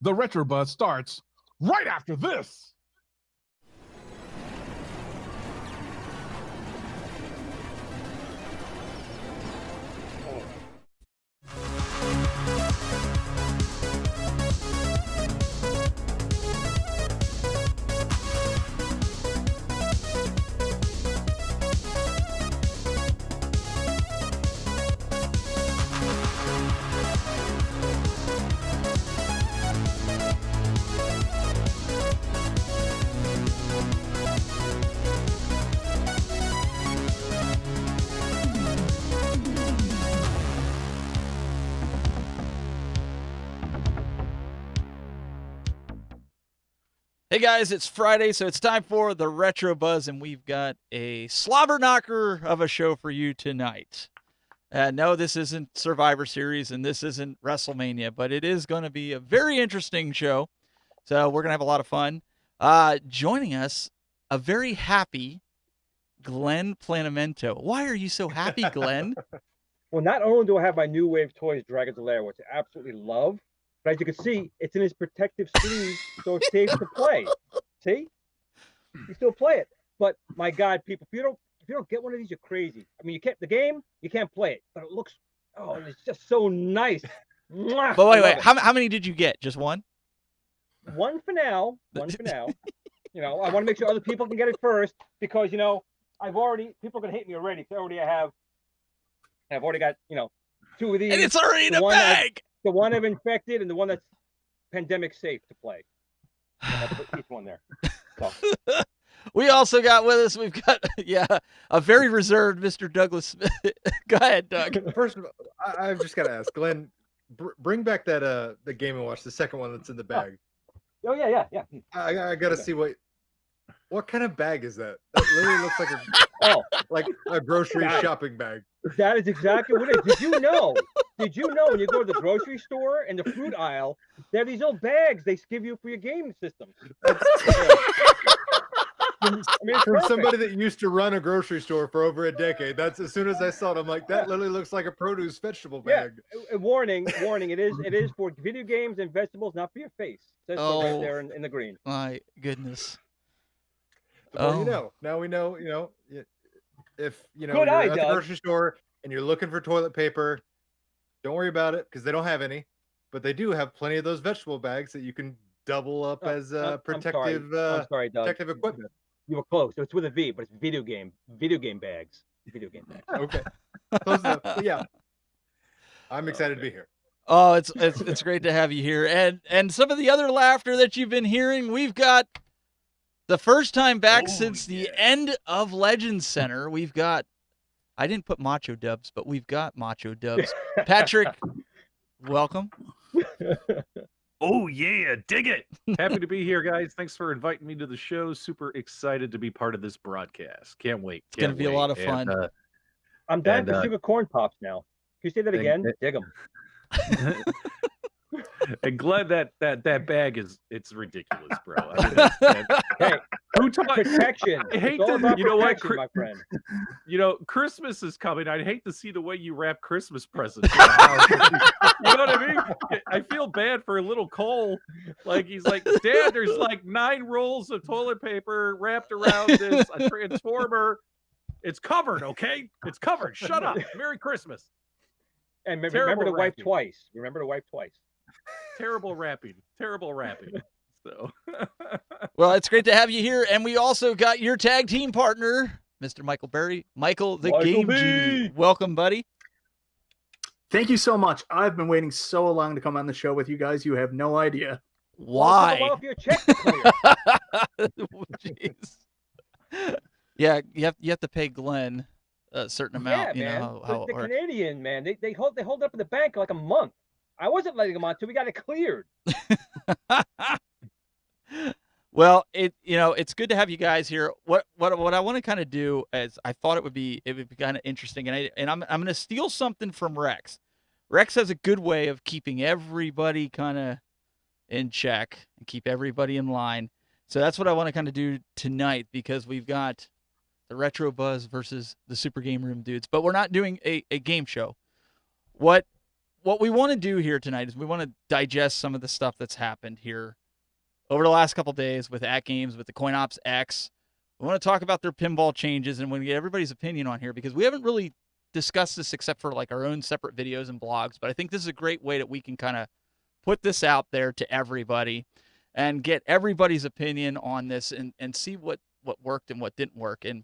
The Retro Buzz starts right after this. Hey guys, it's Friday, so it's time for the Retro Buzz, and we've got a slobber knocker of a show for you tonight. No, this isn't Survivor Series, and this isn't WrestleMania, but it is going to be a very interesting show, so we're going to have a lot of fun. Joining us, a very happy Glen Planamento. Why are you so happy, Glen? Well, not only do I have my new wave toys, Dragon's Lair, which I absolutely love, but as you can see, it's in his protective sleeve, so it's safe to play. See? You still play it. But my God, people, if you don't get one of these, you're crazy. I mean, you can't play it, but it looks, it's just so nice. But wait, how many did you get? Just one? One for now. You know, I want to make sure other people can get it first because, people are going to hate me already because I've already got, two of these. And it's already in a bag. The one I've infected and the one that's pandemic safe to play. I'll put each one there. So. We also got with us, we've got, a very reserved Mr. Douglas Smith. Go ahead, Doug. First of all, I've just got to ask, Glenn, bring back that the Game & Watch, the second one that's in the bag. Oh, yeah. I got to see what kind of bag is that? That literally looks like a grocery shopping bag. That is exactly what it is. Did you know when you go to the grocery store in the fruit aisle, they have these little bags they give you for your game system? For somebody that used to run a grocery store for over a decade, that's as soon as I saw it, I'm like, that literally looks like a produce vegetable bag. Yeah. Warning! It is for video games and vegetables, not for your face. It says so right there in the green. My goodness. Well, now we know, if you're at the grocery store and you're looking for toilet paper, don't worry about it because they don't have any, but they do have plenty of those vegetable bags that you can double up as protective protective equipment. You were close. It's with a V, but it's video game bags. Video game bags. Okay. Close enough. But yeah. I'm excited to be here. Oh, it's great to have you here. And some of the other laughter that you've been hearing, we've got the first time back since the end of Legends Center. We've got, I didn't put Macho Dubs, but we've got Macho Dubs. Patrick, welcome. Oh, yeah, dig it. Happy to be here, guys. Thanks for inviting me to the show. Super excited to be part of this broadcast. Can't wait. It's going to be a lot of fun. I'm dying for sugar corn pops now. Can you say that again? Dig them. And Glenn, that bag it's ridiculous, bro. I mean, hey, who taught protection? I hate my friend. Christmas is coming. I'd hate to see the way you wrap Christmas presents. You know what I mean? I feel bad for little Cole. Like he's like, Dad, there's like 9 rolls of toilet paper wrapped around this a transformer. It's covered, okay? It's covered. Shut up. Merry Christmas. And remember to wipe twice. Terrible wrapping. So, well, it's great to have you here, and we also got your tag team partner, Mr. Michael the Game Genie. Welcome, buddy. Thank you so much. I've been waiting so long to come on the show with you guys. You have no idea. Why? Well, your check to clear. Jeez. Yeah, you have to pay Glenn a certain amount. Yeah, man. The Canadian, man, they hold up in the bank like a month. I wasn't letting them on until we got it cleared. Well, it's good to have you guys here. What I want to kind of do is I thought it would be kind of interesting, and I'm going to steal something from Rex. Rex has a good way of keeping everybody kind of in check and keep everybody in line. So that's what I want to kind of do tonight because we've got the Retro Buzz versus the Super Game Room dudes, but we're not doing a game show. What what we want to do here tonight is we want to digest some of the stuff that's happened here over the last couple days with AtGames, with the CoinOps X. We want to talk about their pinball changes, and we want to get everybody's opinion on here because we haven't really discussed this except for like our own separate videos and blogs. But I think this is a great way that we can kind of put this out there to everybody and get everybody's opinion on this and see what worked and what didn't work. And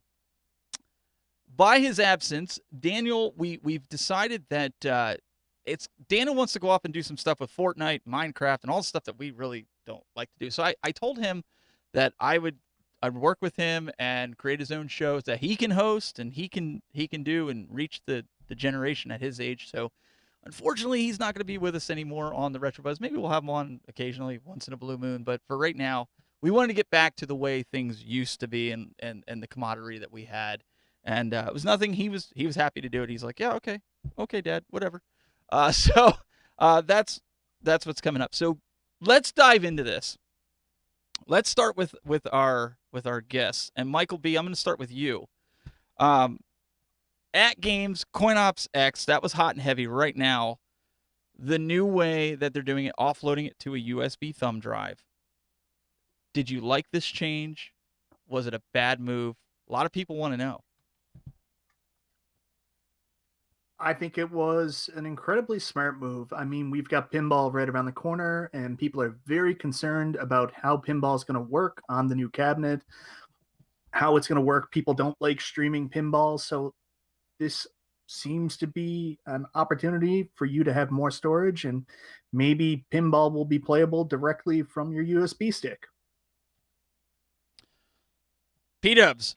by his absence, Daniel, we've decided that Daniel wants to go off and do some stuff with Fortnite, Minecraft, and all the stuff that we really don't like to do. So I told him that I'd work with him and create his own shows that he can host and he can do and reach the generation at his age. So unfortunately, he's not going to be with us anymore on the Retro Buzz. Maybe we'll have him on occasionally, once in a blue moon. But for right now, we wanted to get back to the way things used to be and the camaraderie that we had. And it was nothing. He was happy to do it. He's like, yeah, okay, Dad, whatever. So that's what's coming up. So let's dive into this. Let's start with our guests. And Michael B, I'm going to start with you. AtGames CoinOps X, that was hot and heavy right now. The new way that they're doing it, offloading it to a USB thumb drive. Did you like this change? Was it a bad move? A lot of people want to know. I think it was an incredibly smart move. I mean, we've got pinball right around the corner, and people are very concerned about how pinball is going to work on the new cabinet, how it's going to work. People don't like streaming pinball, so this seems to be an opportunity for you to have more storage, and maybe pinball will be playable directly from your USB stick. PDubs.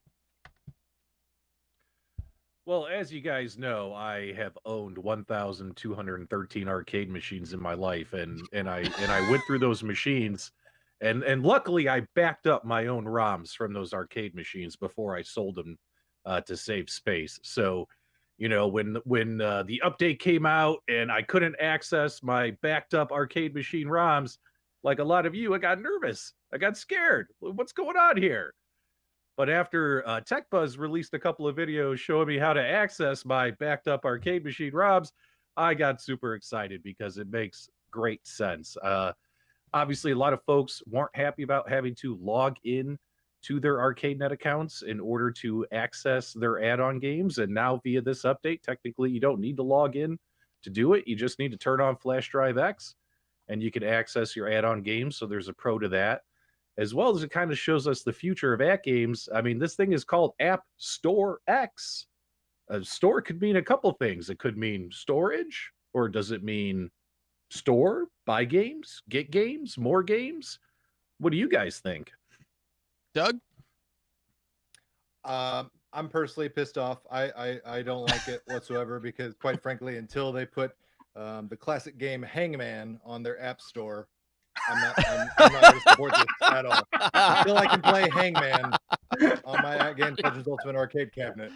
Well, as you guys know, I have owned 1,213 arcade machines in my life, and I went through those machines, and luckily I backed up my own ROMs from those arcade machines before I sold them to save space. So, you know, when the update came out and I couldn't access my backed up arcade machine ROMs, like a lot of you, I got nervous. I got scared. What's going on here? But after TechBuzz released a couple of videos showing me how to access my backed up arcade machine ROMs, I got super excited because it makes great sense. Obviously, a lot of folks weren't happy about having to log in to their ArcadeNet accounts in order to access their add-on games. And now via this update, technically, you don't need to log in to do it. You just need to turn on Flash Drive X and you can access your add-on games. So there's a pro to that. As well as it kind of shows us the future of AtGames. I mean, this thing is called App Store X. A store could mean a couple things. It could mean storage, or does it mean store, buy games, get games, more games? What do you guys think? Doug? I'm personally pissed off. I don't like it whatsoever because, quite frankly, until they put the classic game Hangman on their app store, I'm not going to support this at all. Until I can play Hangman on my AtGames Legends Ultimate Arcade cabinet,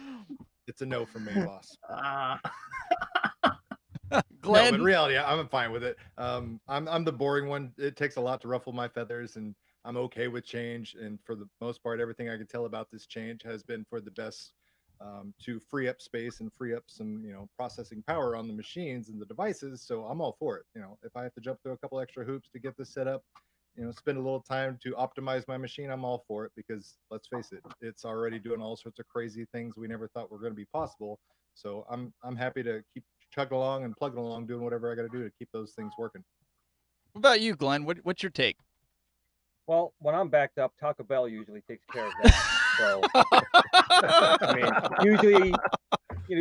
it's a no from me, boss. Glen? No, in reality, I'm fine with it. I'm the boring one. It takes a lot to ruffle my feathers, and I'm okay with change. And for the most part, everything I can tell about this change has been for the best, to free up space and free up some, processing power on the machines and the devices. So I'm all for it. If I have to jump through a couple extra hoops to get this set up, spend a little time to optimize my machine, I'm all for it because let's face it, it's already doing all sorts of crazy things we never thought were going to be possible. So I'm happy to keep chugging along and plugging along, doing whatever I got to do to keep those things working. What about you, Glenn? What's your take? Well, when I'm backed up, Taco Bell usually takes care of that. So, I mean, usually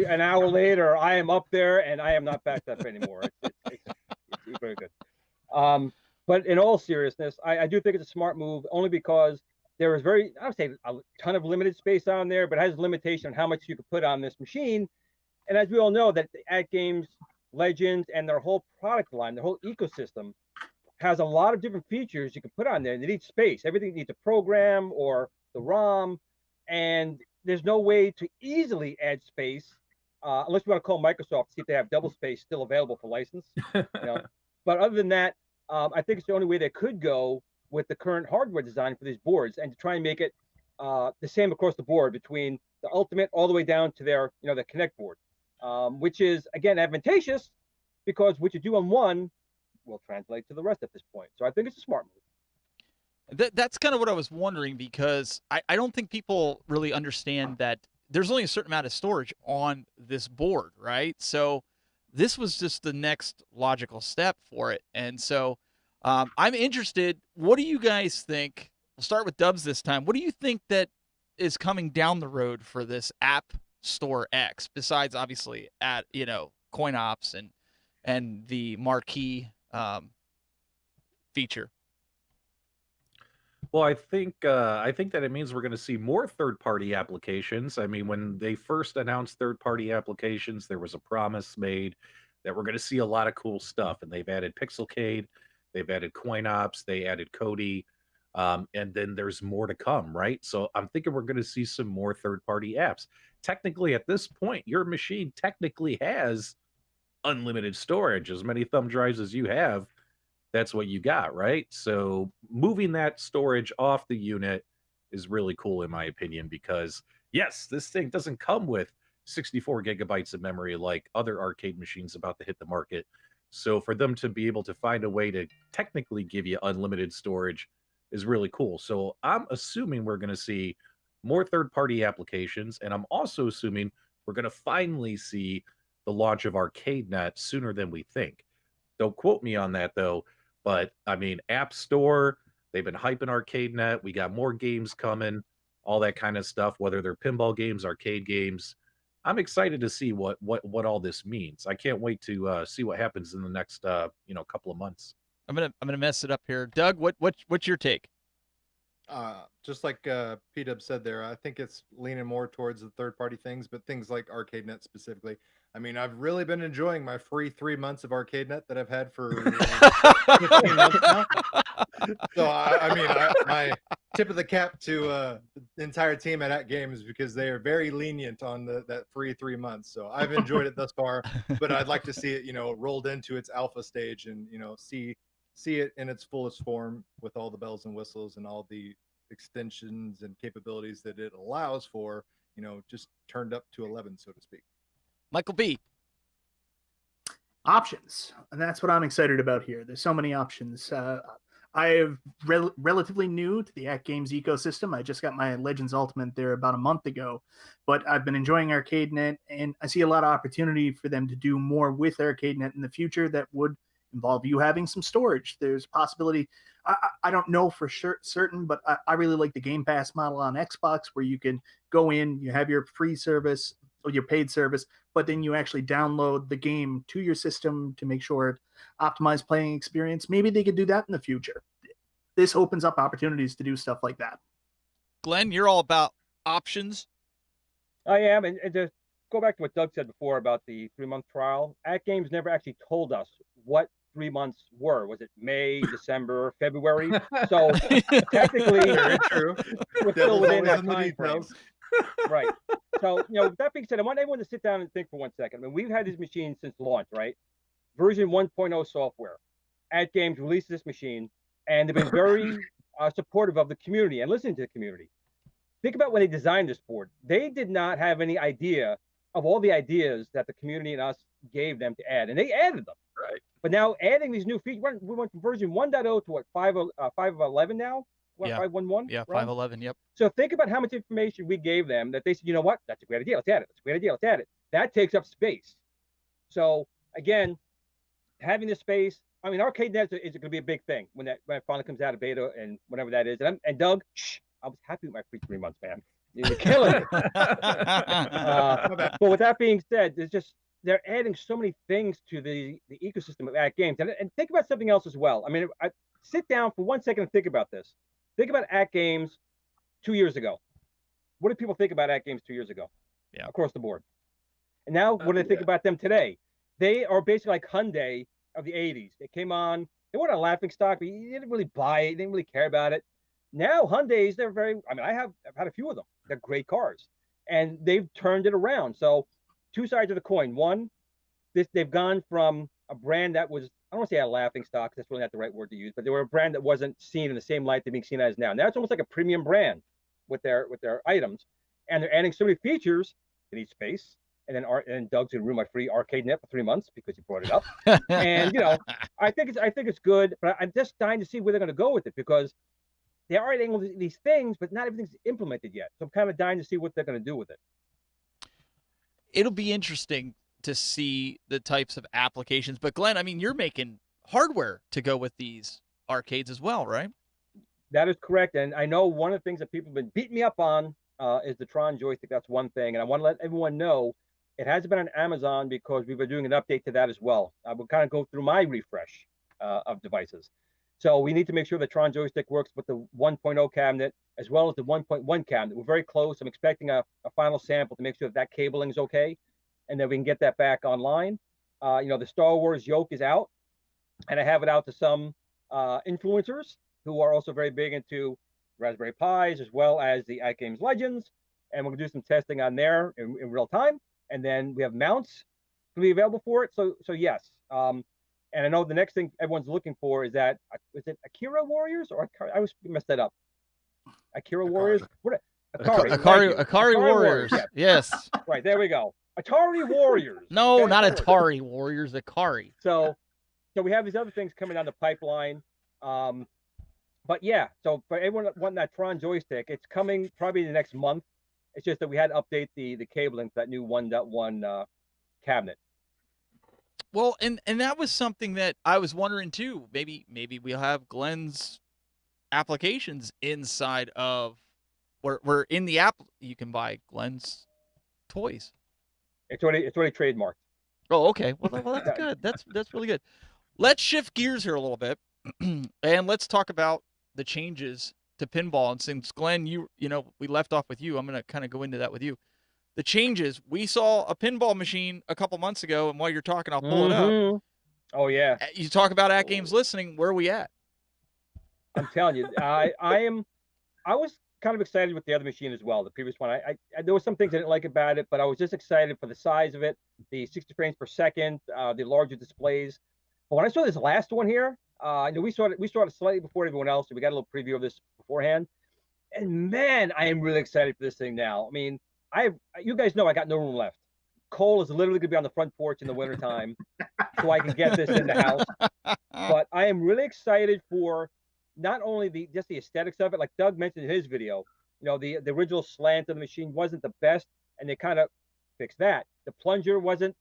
an hour later, I am up there and I am not backed up anymore. It's very good. But in all seriousness, I do think it's a smart move only because there is I would say a ton of limited space on there, but it has a limitation on how much you could put on this machine. And as we all know, that AtGames Legends and their whole product line, their whole ecosystem, has a lot of different features you can put on there. And it needs space. Everything needs a program or the ROM, and there's no way to easily add space unless you want to call Microsoft to see if they have double space still available for license. But other than that, I think it's the only way they could go with the current hardware design for these boards, and to try and make it the same across the board between the Ultimate all the way down to their the Connect board, which is again advantageous because what you do on one will translate to the rest at this point. So I think it's a smart move. That's kind of what I was wondering, because I don't think people really understand that there's only a certain amount of storage on this board, right? So this was just the next logical step for it. And so I'm interested. What do you guys think? We'll start with Dubs this time. What do you think that is coming down the road for this App Store X, besides obviously coin ops and the marquee feature? Well, I think that it means we're going to see more third-party applications. I mean, when they first announced third-party applications, there was a promise made that we're going to see a lot of cool stuff, and they've added Pixelcade, they've added Coin Ops, they added Cody, and then there's more to come, right? So I'm thinking we're going to see some more third-party apps. Technically, at this point, your machine technically has unlimited storage. As many thumb drives as you have, that's what you got, right? So moving that storage off the unit is really cool in my opinion, because yes, this thing doesn't come with 64 gigabytes of memory like other arcade machines about to hit the market. So for them to be able to find a way to technically give you unlimited storage is really cool. So I'm assuming we're going to see more third-party applications, and I'm also assuming we're going to finally see the launch of ArcadeNet sooner than we think. Don't quote me on that though. But I mean, App Store, they've been hyping ArcadeNet. We got more games coming, all that kind of stuff, whether they're pinball games, arcade games. I'm excited to see what all this means. I can't wait to see what happens in the next couple of months. I'm gonna mess it up here. Doug, what's your take? Just like PDubs said there, I think it's leaning more towards the third-party things, but things like ArcadeNet specifically. I mean, I've really been enjoying my free 3 months of ArcadeNet that I've had for 15 months now. So, my tip of the cap to the entire team at AtGames, because they are very lenient on that free 3 months. So I've enjoyed it thus far, but I'd like to see it, rolled into its alpha stage and, see it in its fullest form with all the bells and whistles and all the extensions and capabilities that it allows for, just turned up to 11, so to speak. Michael B. Options, and that's what I'm excited about here. There's so many options. I am relatively new to the AtGames ecosystem. I just got my Legends Ultimate there about a month ago, but I've been enjoying ArcadeNet, and I see a lot of opportunity for them to do more with ArcadeNet in the future that would involve you having some storage. There's a possibility. I don't know for certain, but I really like the Game Pass model on Xbox, where you can go in, you have your free service or your paid service, but then you actually download the game to your system to make sure it optimized playing experience. Maybe they could do that in the future. This opens up opportunities to do stuff like that. Glenn, you're all about options. I am, and to go back to what Doug said before about the 3-month trial, AtGames never actually told us what 3 months were. Was it May, December, February? So technically, very true. We're still within that time frame. Right. So, that being said, I want everyone to sit down and think for 1 second. I mean, we've had these machines since launch, right? Version 1.0 software. AtGames released this machine, and they've been very supportive of the community and listening to the community. Think about when they designed this board. They did not have any idea of all the ideas that the community and us gave them to add, and they added them. Right. But now adding these new features, we went from version 1.0 to what, 5.11 now? What, Yeah. 5.11? Yeah, right? 5.11. Yep. So think about how much information we gave them that they said, you know what, that's a great idea. Let's add it. That's a great idea. Let's add it. That takes up space. So again, having the space, I mean, ArcadeNet is going to be a big thing when it finally comes out of beta and whatever that is. And Doug, I was happy with my free 3 months, man. You're killing it. But with that being said, they're adding so many things to the ecosystem of AtGames. And think about something else as well. I mean, sit down for 1 second and think about this. Think about AtGames 2 years ago. What did people think about AtGames 2 years ago? Yeah. Across the board. And now, what do they think about them today? They are basically like Hyundai of the 80s. They came on, they weren't a laughing stock, but you didn't really buy it, you didn't really care about it. Now, Hyundais, I've had a few of them. They're great cars. And they've turned it around. So, two sides of the coin. One, they've gone from a brand that was, I don't want to say a laughing stock, because that's really not the right word to use, but they were a brand that wasn't seen in the same light they're being seen as now. Now it's almost like a premium brand with their items, and they're adding so many features. They need space, and Doug's gonna ruin my free Arcade1Up for 3 months because he brought it up. And I think it's good, but I'm just dying to see where they're gonna go with it because they are adding all these things, but not everything's implemented yet. So I'm kind of dying to see what they're gonna do with it. It'll be interesting to see the types of applications. But Glenn, I mean, you're making hardware to go with these arcades as well, right? That is correct. And I know one of the things that people have been beating me up on is the Tron Joystick. That's one thing. And I want to let everyone know it hasn't been on Amazon because we've been doing an update to that as well. I will kind of go through my refresh of devices. So we need to make sure the Tron Joystick works with the 1.0 cabinet as well as the 1.1 cabinet. We're very close. I'm expecting a final sample to make sure that cabling is okay, and then we can get that back online. The Star Wars yoke is out, and I have it out to some influencers who are also very big into Raspberry Pis as well as the AtGames Legends, and we're gonna do some testing on there in real time. And then we have mounts to be available for it. So yes. And I know the next thing everyone's looking for is that, is it Akira Warriors or I always messed that up. Akira Warriors? What? Akari Warriors. Yeah. Yes. Right, there we go. Atari Warriors. No, okay, not Atari Warriors, Akari. So we have these other things coming down the pipeline. But yeah, so for everyone that wanting that Tron joystick, it's coming probably the next month. It's just that we had to update the cabling for that new 1.1 cabinet. Well, and that was something that I was wondering too. Maybe we'll have Glen's applications inside of where in the app you can buy Glen's toys. It's already trademarked. Oh, okay. Well, that's good. That's really good. Let's shift gears here a little bit, and let's talk about the changes to pinball. And since Glen, we left off with you, I'm going to kind of go into that with you. The changes. We saw a pinball machine a couple months ago, and while you're talking, I'll pull it up. Oh yeah. You talk about AtGames listening. Where are we at? I'm telling you, I was kind of excited with the other machine as well. The previous one, I there were some things I didn't like about it, but I was just excited for the size of it, the 60 frames per second, the larger displays. But when I saw this last one here, we saw it slightly before everyone else, so we got a little preview of this beforehand. And man, I am really excited for this thing now. I mean, you guys know I got no room left. Cole is literally gonna be on the front porch in the wintertime so I can get this in the house. But I am really excited for not only just the aesthetics of it, like Doug mentioned in his video. The original slant of the machine wasn't the best, and they kind of fixed that. The plunger wasn't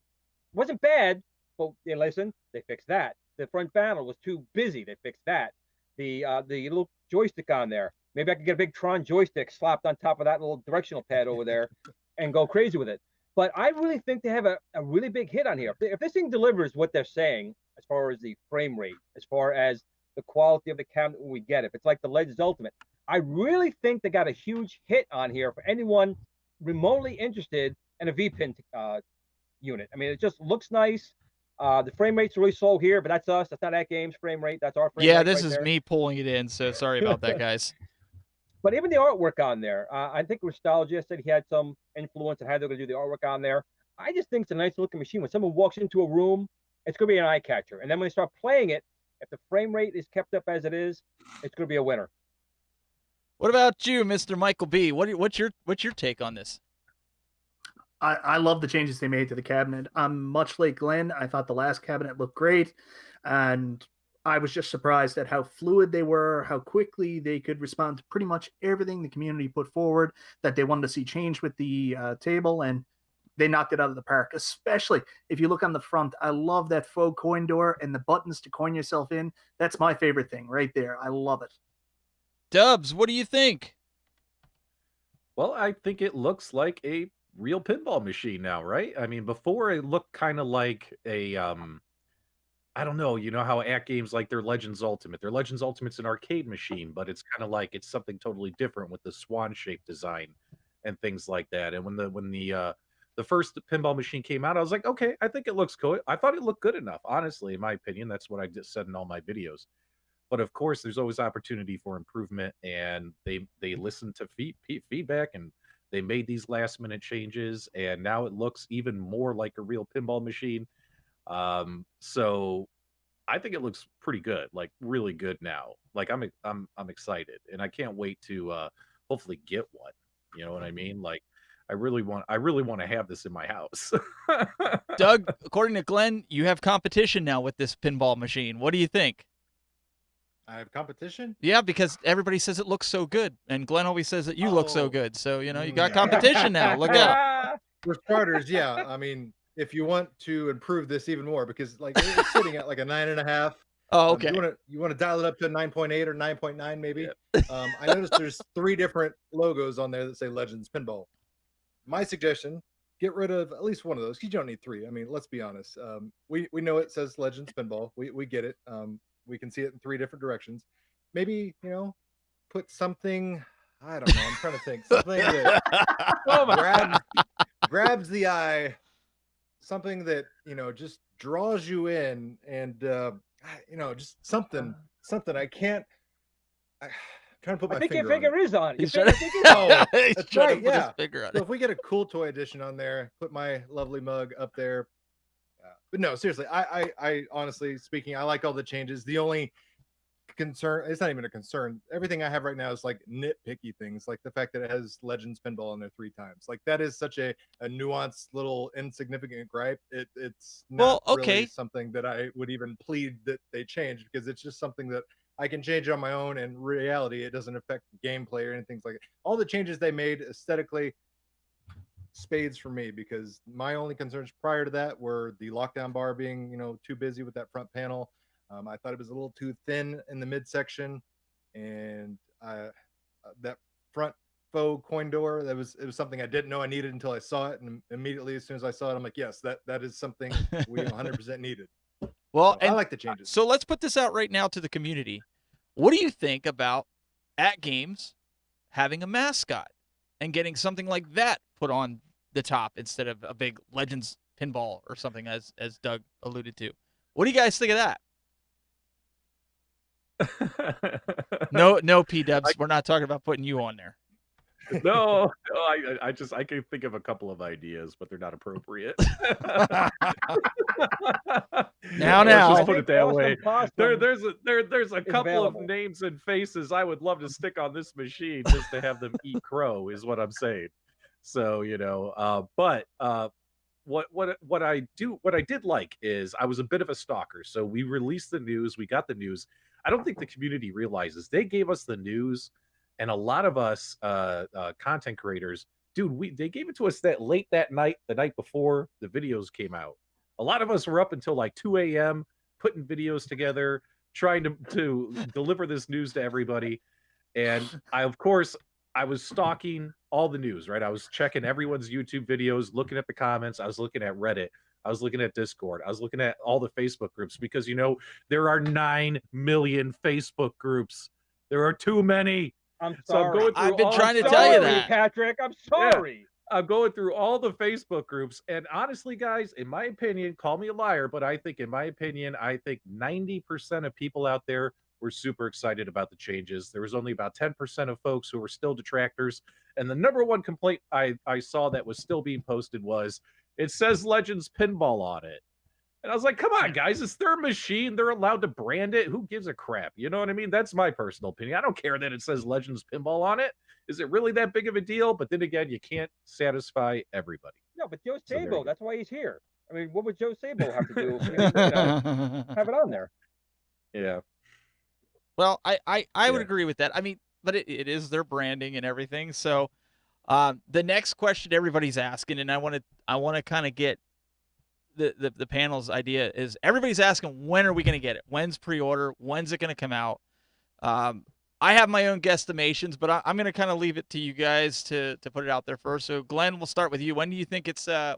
bad, but they fixed that. The front panel was too busy, they fixed that. The little joystick on there, maybe I could get a big Tron joystick slapped on top of that little directional pad over there and go crazy with it. But I really think they have a really big hit on here. If this thing delivers what they're saying as far as the frame rate, as far as the quality of the cabinet when we get it, if it's like the Legends Ultimate, I really think they got a huge hit on here for anyone remotely interested in a V-Pin unit. I mean, it just looks nice. The frame rate's really slow here, but that's us. That's not AtGames frame rate. That's our frame rate. Yeah, this is there. me pulling it in, so sorry about that, guys. But even the artwork on there, I think Nostalgia said he had some influence on how they're going to do the artwork on there. I just think it's a nice looking machine. When someone walks into a room, it's going to be an eye catcher. And then when they start playing it, if the frame rate is kept up as it is, it's going to be a winner. What about you, Mr. Michael B? What's your take on this? I love the changes they made to the cabinet. I'm much like Glenn. I thought the last cabinet looked great, and I was just surprised at how fluid they were, how quickly they could respond to pretty much everything the community put forward that they wanted to see change with the table, and they knocked it out of the park. Especially if you look on the front, I love that faux coin door and the buttons to coin yourself in. That's my favorite thing right there. I love it. Dubs, what do you think? Well, I think it looks like a real pinball machine now, right? I mean, before it looked kind of like a I don't know, you know how AtGames like their Legends Ultimate. Their Legends Ultimate's an arcade machine, but it's kind of like it's something totally different with the swan shape design and things like that. And when the first pinball machine came out, I was like, okay, I think it looks cool. I thought it looked good enough, honestly, in my opinion. That's what I just said in all my videos. But of course, there's always opportunity for improvement, and they listened to feedback, and they made these last minute changes, and now it looks even more like a real pinball machine. So I think it looks pretty good, like really good now. Like I'm excited, and I can't wait to hopefully get one. You know what I mean? Like I really want to have this in my house. Doug, according to Glenn, you have competition now with this pinball machine. What do you think? I have competition? Yeah, because everybody says it looks so good, and Glenn always says that you look so Oh. good. So, you know, you got competition now. Look out. For starters, yeah. I mean, if you want to improve this even more, because like it's sitting at like a 9.5. Oh, okay. You want to dial it up to 9.8 or 9.9 maybe. I noticed there's 3 different logos on there that say Legends Pinball. My suggestion: get rid of at least one of those. You don't need 3. I mean, let's be honest. We know it says Legends Pinball. We get it. We can see it in 3 different directions. Maybe, you know, put something. I don't know. I'm trying to think something that grabs the eye. Something that, you know, just draws you in, and you know, just something. I can't. I'm trying to put my I think finger your finger on it. is on it. He's Your trying finger- to, Oh, he's that's trying right, to put yeah. his finger on So it. if we get a Cooltoy edition on there, put my lovely mug up there. But no, seriously, I honestly speaking, I like all the changes. The only concern, it's not even a concern. Everything I have right now is like nitpicky things, like the fact that it has Legends Pinball in there 3 times. Like that is such a nuanced little insignificant gripe. It's not really something that I would even plead that they change, because it's just something that I can change on my own. And reality, it doesn't affect gameplay or anything like it. All the changes they made aesthetically, spades for me, because my only concerns prior to that were the lockdown bar being, you know, too busy with that front panel. I thought it was a little too thin in the midsection, and that front faux coin door, it was something I didn't know I needed until I saw it, and immediately as soon as I saw it, I'm like, yes, that is something we 100% needed. Well, so I like the changes. So let's put this out right now to the community. What do you think about AtGames having a mascot and getting something like that put on the top instead of a big Legends Pinball or something, as Doug alluded to? What do you guys think of that? No, PDubs. We're not talking about putting you on there. No, I can think of a couple of ideas, but they're not appropriate. Now, let's just put it that way. There's a couple available. of names and faces I would love to stick on this machine just to have them eat crow, is what I'm saying. So, you know, but what I did like is I was a bit of a stalker. So we released the news, we got the news. I don't think the community realizes they gave us the news, and a lot of us content creators, dude, they gave it to us that late that night, the night before the videos came out. A lot of us were up until like 2 a.m. putting videos together, trying to deliver this news to everybody. And I was stalking all the news, right? I was checking everyone's YouTube videos, looking at the comments. I was looking at Reddit. I was looking at Discord. I was looking at all the Facebook groups, because, you know, there are 9 million Facebook groups. There are too many. I'm sorry. So I'm going through I've been trying to I'm tell you sorry, that. Patrick. I'm sorry. I'm going through all the Facebook groups, and honestly, guys, in my opinion, call me a liar, but I think 90% of people out there were super excited about the changes. There was only about 10% of folks who were still detractors. And the number one complaint I saw that was still being posted was, it says Legends Pinball on it. And I was like, come on, guys, it's their machine. They're allowed to brand it. Who gives a crap? You know what I mean? That's my personal opinion. I don't care that it says Legends Pinball on it. Is it really that big of a deal? But then again, you can't satisfy everybody. No, but Joe So there you Sabo, go. that's why he's here. I mean, what would Joe Sabo have to do? Have it on there. Yeah. Well, I would Yeah. agree with that. I mean, but it is their branding and everything. So the next question everybody's asking, and I want to kind of get the panel's idea, is everybody's asking, when are we going to get it? When's pre-order? When's it going to come out? I have my own guesstimations, but I'm going to kind of leave it to you guys to put it out there first. So Glenn, we'll start with you. When do you think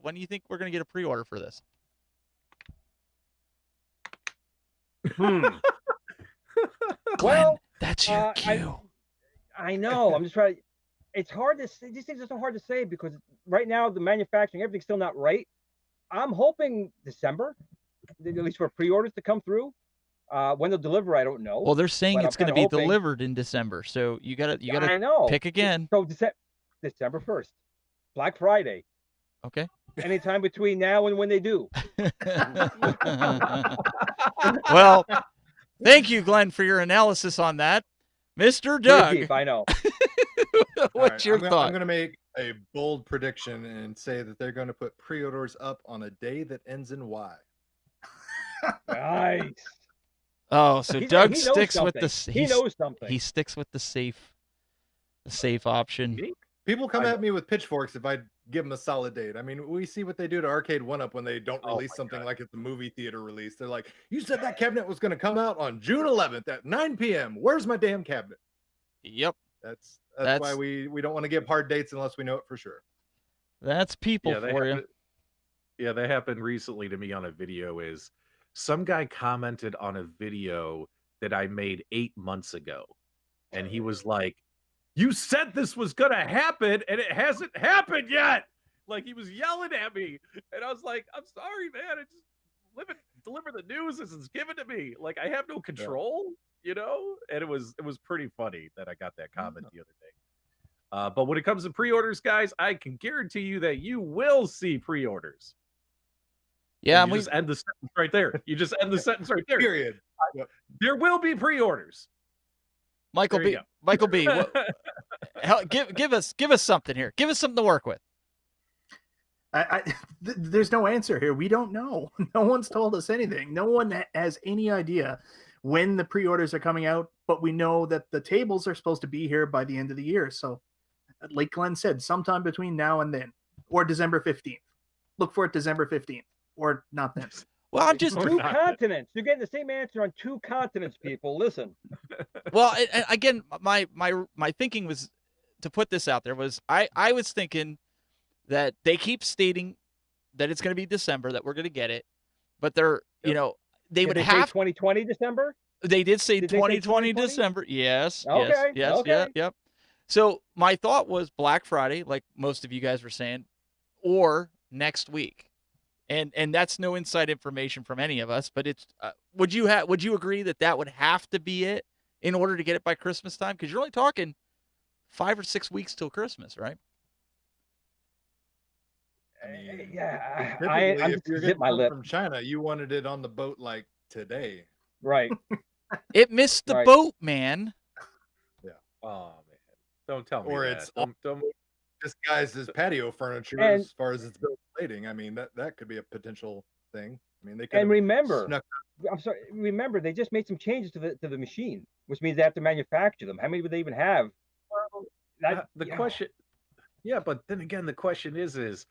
when do you think we're going to get a pre-order for this? Glenn, Well, that's your cue. I know. I'm just trying. It's hard to say. These things are so hard to say because right now the manufacturing, everything's still not right. I'm hoping December, at least for pre-orders to come through. When they'll deliver, I don't know. Well, they're saying but it's I'm going to kinda be hoping- delivered in December, so you got I to know. pick again. So December 1st, Black Friday. Okay. Anytime between now and when they do. Well, thank you, Glenn, for your analysis on that. Mr. Very Doug, deep, I know. what's your thought? I'm gonna make a bold prediction and say that they're going to put pre-orders up on a day that ends in Y. Nice. Oh, so He Doug knows sticks with something. the He knows something. He sticks with the safe option. People come at me with pitchforks if I give them a solid date. I mean, we see what they do to Arcade1Up when they don't release something like it's a movie theater release. They're like, you said that cabinet was going to come out on June 11th at 9 p.m. Where's my damn cabinet? Yep. That's why we don't want to give hard dates unless we know it for sure. That's people for you. Yeah, that happened recently to me on a video. Is some guy commented on a video that I made 8 months ago, and he was like, "You said this was gonna happen, and it hasn't happened yet." Like, he was yelling at me, and I was like, "I'm sorry, man. I just deliver the news as it's given to me. Like, I have no control, you know." And it was pretty funny that I got that comment the other day. But when it comes to pre-orders, guys, I can guarantee you that you will see pre-orders. Yeah, we just end the sentence right there. You just end the sentence right there. Period. There will be pre-orders. Michael B. Give us something here. Give us something to work with. There's no answer here. We don't know. No one's told us anything. No one has any idea when the pre-orders are coming out, but we know that the tables are supposed to be here by the end of the year. So, like Glenn said, sometime between now and then, or December 15th. Look for it December 15th, or not then. Well, I'm just two continents. You're getting the same answer on two continents, people. Listen. Well, again, my thinking was to put this out there was I was thinking that they keep stating that it's going to be December, that we're going to get it, but they're they would have 2020 December. They did say 2020 December. Yes. Okay. Yes. Okay. Yep. So my thought was Black Friday, like most of you guys were saying, or next week. And that's no inside information from any of us, but it's would you agree that would have to be it in order to get it by Christmas time? Because you're only talking 5 or 6 weeks till Christmas, right? Yeah, I'm if you're getting my lip from China, you wanted it on the boat like today, right? It missed the boat, man. Yeah. Oh man, don't tell me. Or that. it's don't disguised as patio furniture as far as its built plating. I mean, that could be a potential thing. I mean, they could. And remember, I'm sorry. Remember, they just made some changes to the machine, which means they have to manufacture them. How many would they even have? Well, question. Yeah, but then again, the question is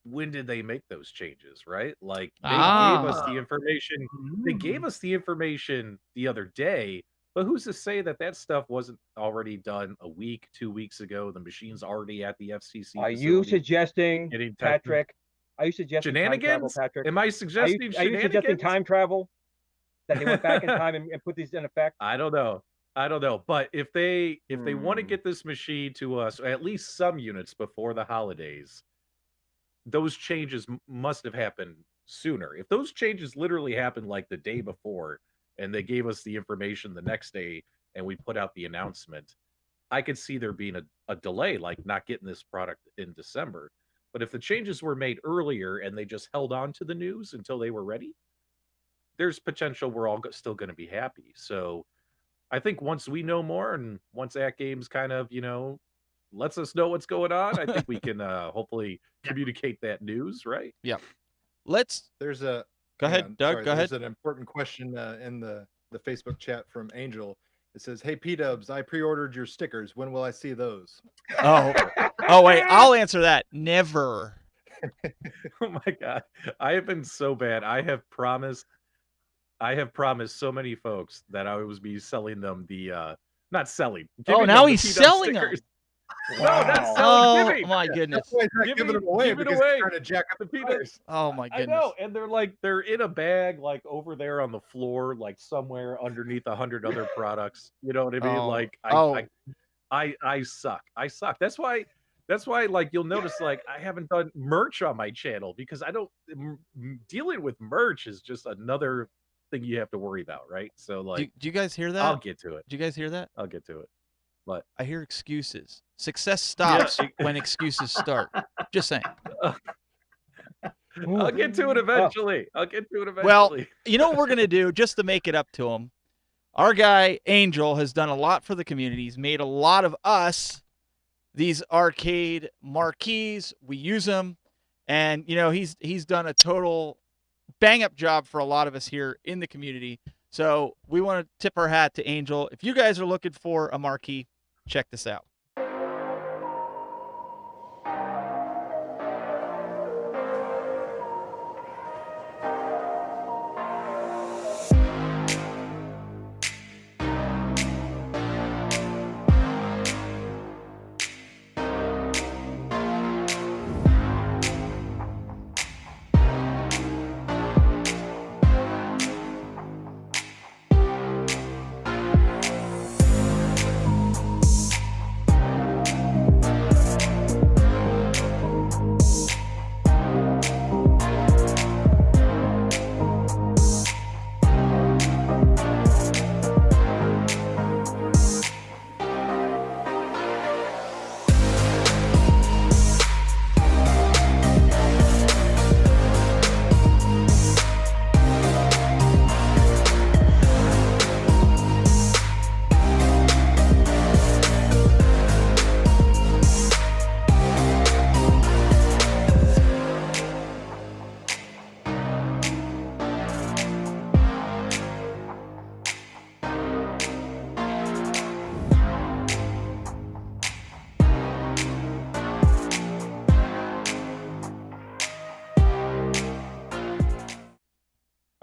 when did they make those changes? Right? Like they gave us the information. They gave us the information the other day. But who's to say that stuff wasn't already done a week, 2 weeks ago? The machine's already at the FCC. Are you suggesting, Patrick? Are you suggesting shenanigans? Time travel, Patrick? Am I suggesting Are you suggesting time travel? That they went back in time and put these in effect? I don't know. But if they want to get this machine to us, at least some units before the holidays, those changes must have happened sooner. If those changes literally happened like the day before, and they gave us the information the next day, and we put out the announcement, I could see there being a delay, like not getting this product in December. But if the changes were made earlier and they just held on to the news until they were ready, there's potential we're all still going to be happy. So I think once we know more, and once AtGames kind of, lets us know what's going on, I think we can hopefully communicate that news, right? Yeah. There's a... Go ahead, Doug. Go ahead. There's an important question in the Facebook chat from Angel. It says, "Hey PDubs, I pre-ordered your stickers. When will I see those?" Oh wait, I'll answer that. Never. Oh my god, I have been so bad. I have promised so many folks that I was be selling them the not selling. Now he's selling them. Wow. No, that's selling. Oh my goodness! Giving them away because he's trying to jack up the price. Oh my goodness! I know, and they're in a bag like over there on the floor, like somewhere underneath 100 other products. You know what I mean? I suck. That's why like you'll notice like I haven't done merch on my channel because I don't dealing with merch is just another thing you have to worry about, right? So like, do you guys hear that? I'll get to it. Do you guys hear that? I'll get to it. But I hear excuses. Success stops when excuses start. Just saying. I'll get to it eventually. Well, you know what we're going to do just to make it up to him? Our guy, Angel, has done a lot for the community. He's made a lot of us these arcade marquees. We use them, and you know he's done a total bang up job for a lot of us here in the community. So we want to tip our hat to Angel. If you guys are looking for a marquee, check this out.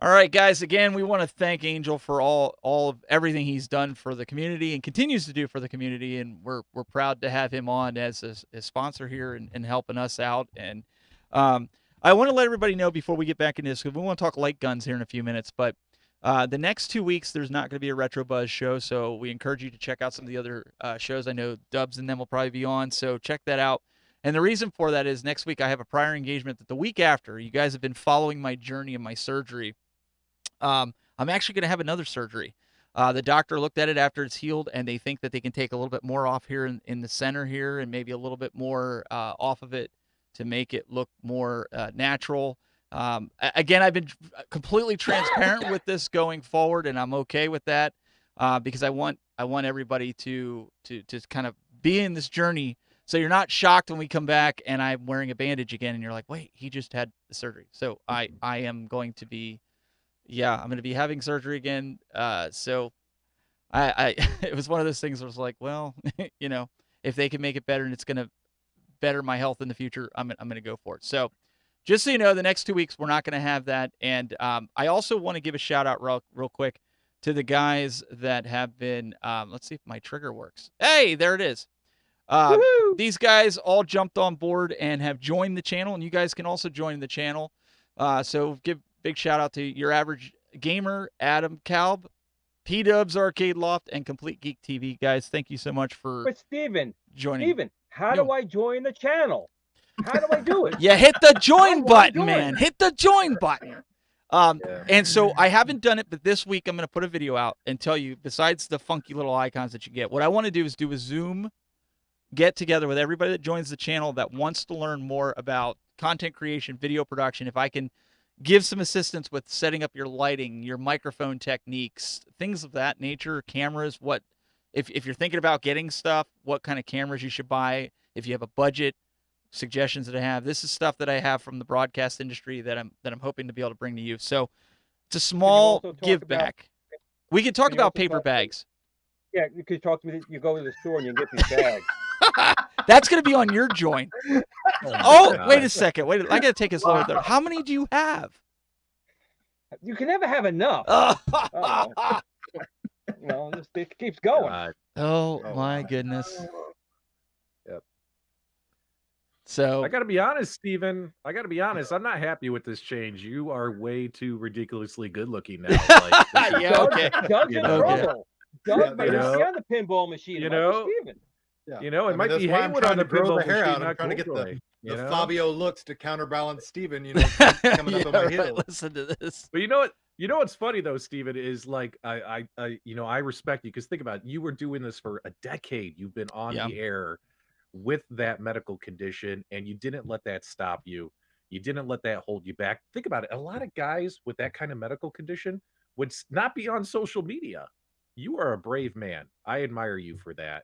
All right, guys, again, we want to thank Angel for all of everything he's done for the community and continues to do for the community, and we're proud to have him on as a sponsor here and helping us out. And I want to let everybody know before we get back into this, because we want to talk light guns here in a few minutes, but the next 2 weeks, there's not going to be a Retro Buzz show, so we encourage you to check out some of the other shows. I know Dubs and them will probably be on, so check that out. And the reason for that is next week I have a prior engagement that the week after, you guys have been following my journey and my surgery. I'm actually going to have another surgery. The doctor looked at it after it's healed, and they think that they can take a little bit more off here in the center here and maybe a little bit more off of it to make it look more natural. Again, I've been completely transparent with this going forward, and I'm okay with that because I want everybody to kind of be in this journey, so you're not shocked when we come back and I'm wearing a bandage again, and you're like, wait, he just had the surgery. So I am going to be. Yeah, I'm going to be having surgery again. So it was one of those things where I was like, well, you know, if they can make it better and it's going to better my health in the future, I'm going to go for it. So just so you know, the next 2 weeks, we're not going to have that. And I also want to give a shout out real quick to the guys that have been, let's see if my trigger works. Hey, there it is. These guys all jumped on board and have joined the channel, and you guys can also join the channel. So give big shout out to Your Average Gamer, Adam Kalb, PDubs Arcade Loft, and Complete Geek TV. Guys, thank you so much for joining. Steven, how do I join the channel? How do I do it? Yeah, hit the join button, man. Hit the join button. And so I haven't done it, but this week I'm going to put a video out and tell you, besides the funky little icons that you get, what I want to do is do a Zoom get together with everybody that joins the channel that wants to learn more about content creation, video production. If I can give some assistance with setting up your lighting, your microphone techniques, things of that nature, cameras, what if you're thinking about getting stuff, what kind of cameras you should buy, if you have a budget, suggestions that I have. This is stuff that I have from the broadcast industry that I'm hoping to be able to bring to you. So it's a small give back. We can talk about paper bags. Yeah, you could talk to me. You go to the store and you get these bags. That's going to be on your join. Wait a second. Wait, I got to take this lower there. How many do you have? You can never have enough. You know, it keeps going. Oh my goodness. Yep. So I got to be honest, Steven. I got to be honest. I'm not happy with this change. You are way too ridiculously good looking now. Like, yeah, okay. Doug's in trouble. Doug might be on the pinball machine. You know, yeah. You know, it might be Haywood on the grow the hair machine, out. I'm trying to get Cooltoy, the Fabio looks to counterbalance Steven, you know, coming up on my heel. Listen to this. But you know what? You know what's funny though, Steven, is like I respect you, because think about it. You were doing this for a decade. You've been on the air with that medical condition, and you didn't let that stop you. You didn't let that hold you back. Think about it. A lot of guys with that kind of medical condition would not be on social media. You are a brave man. I admire you for that.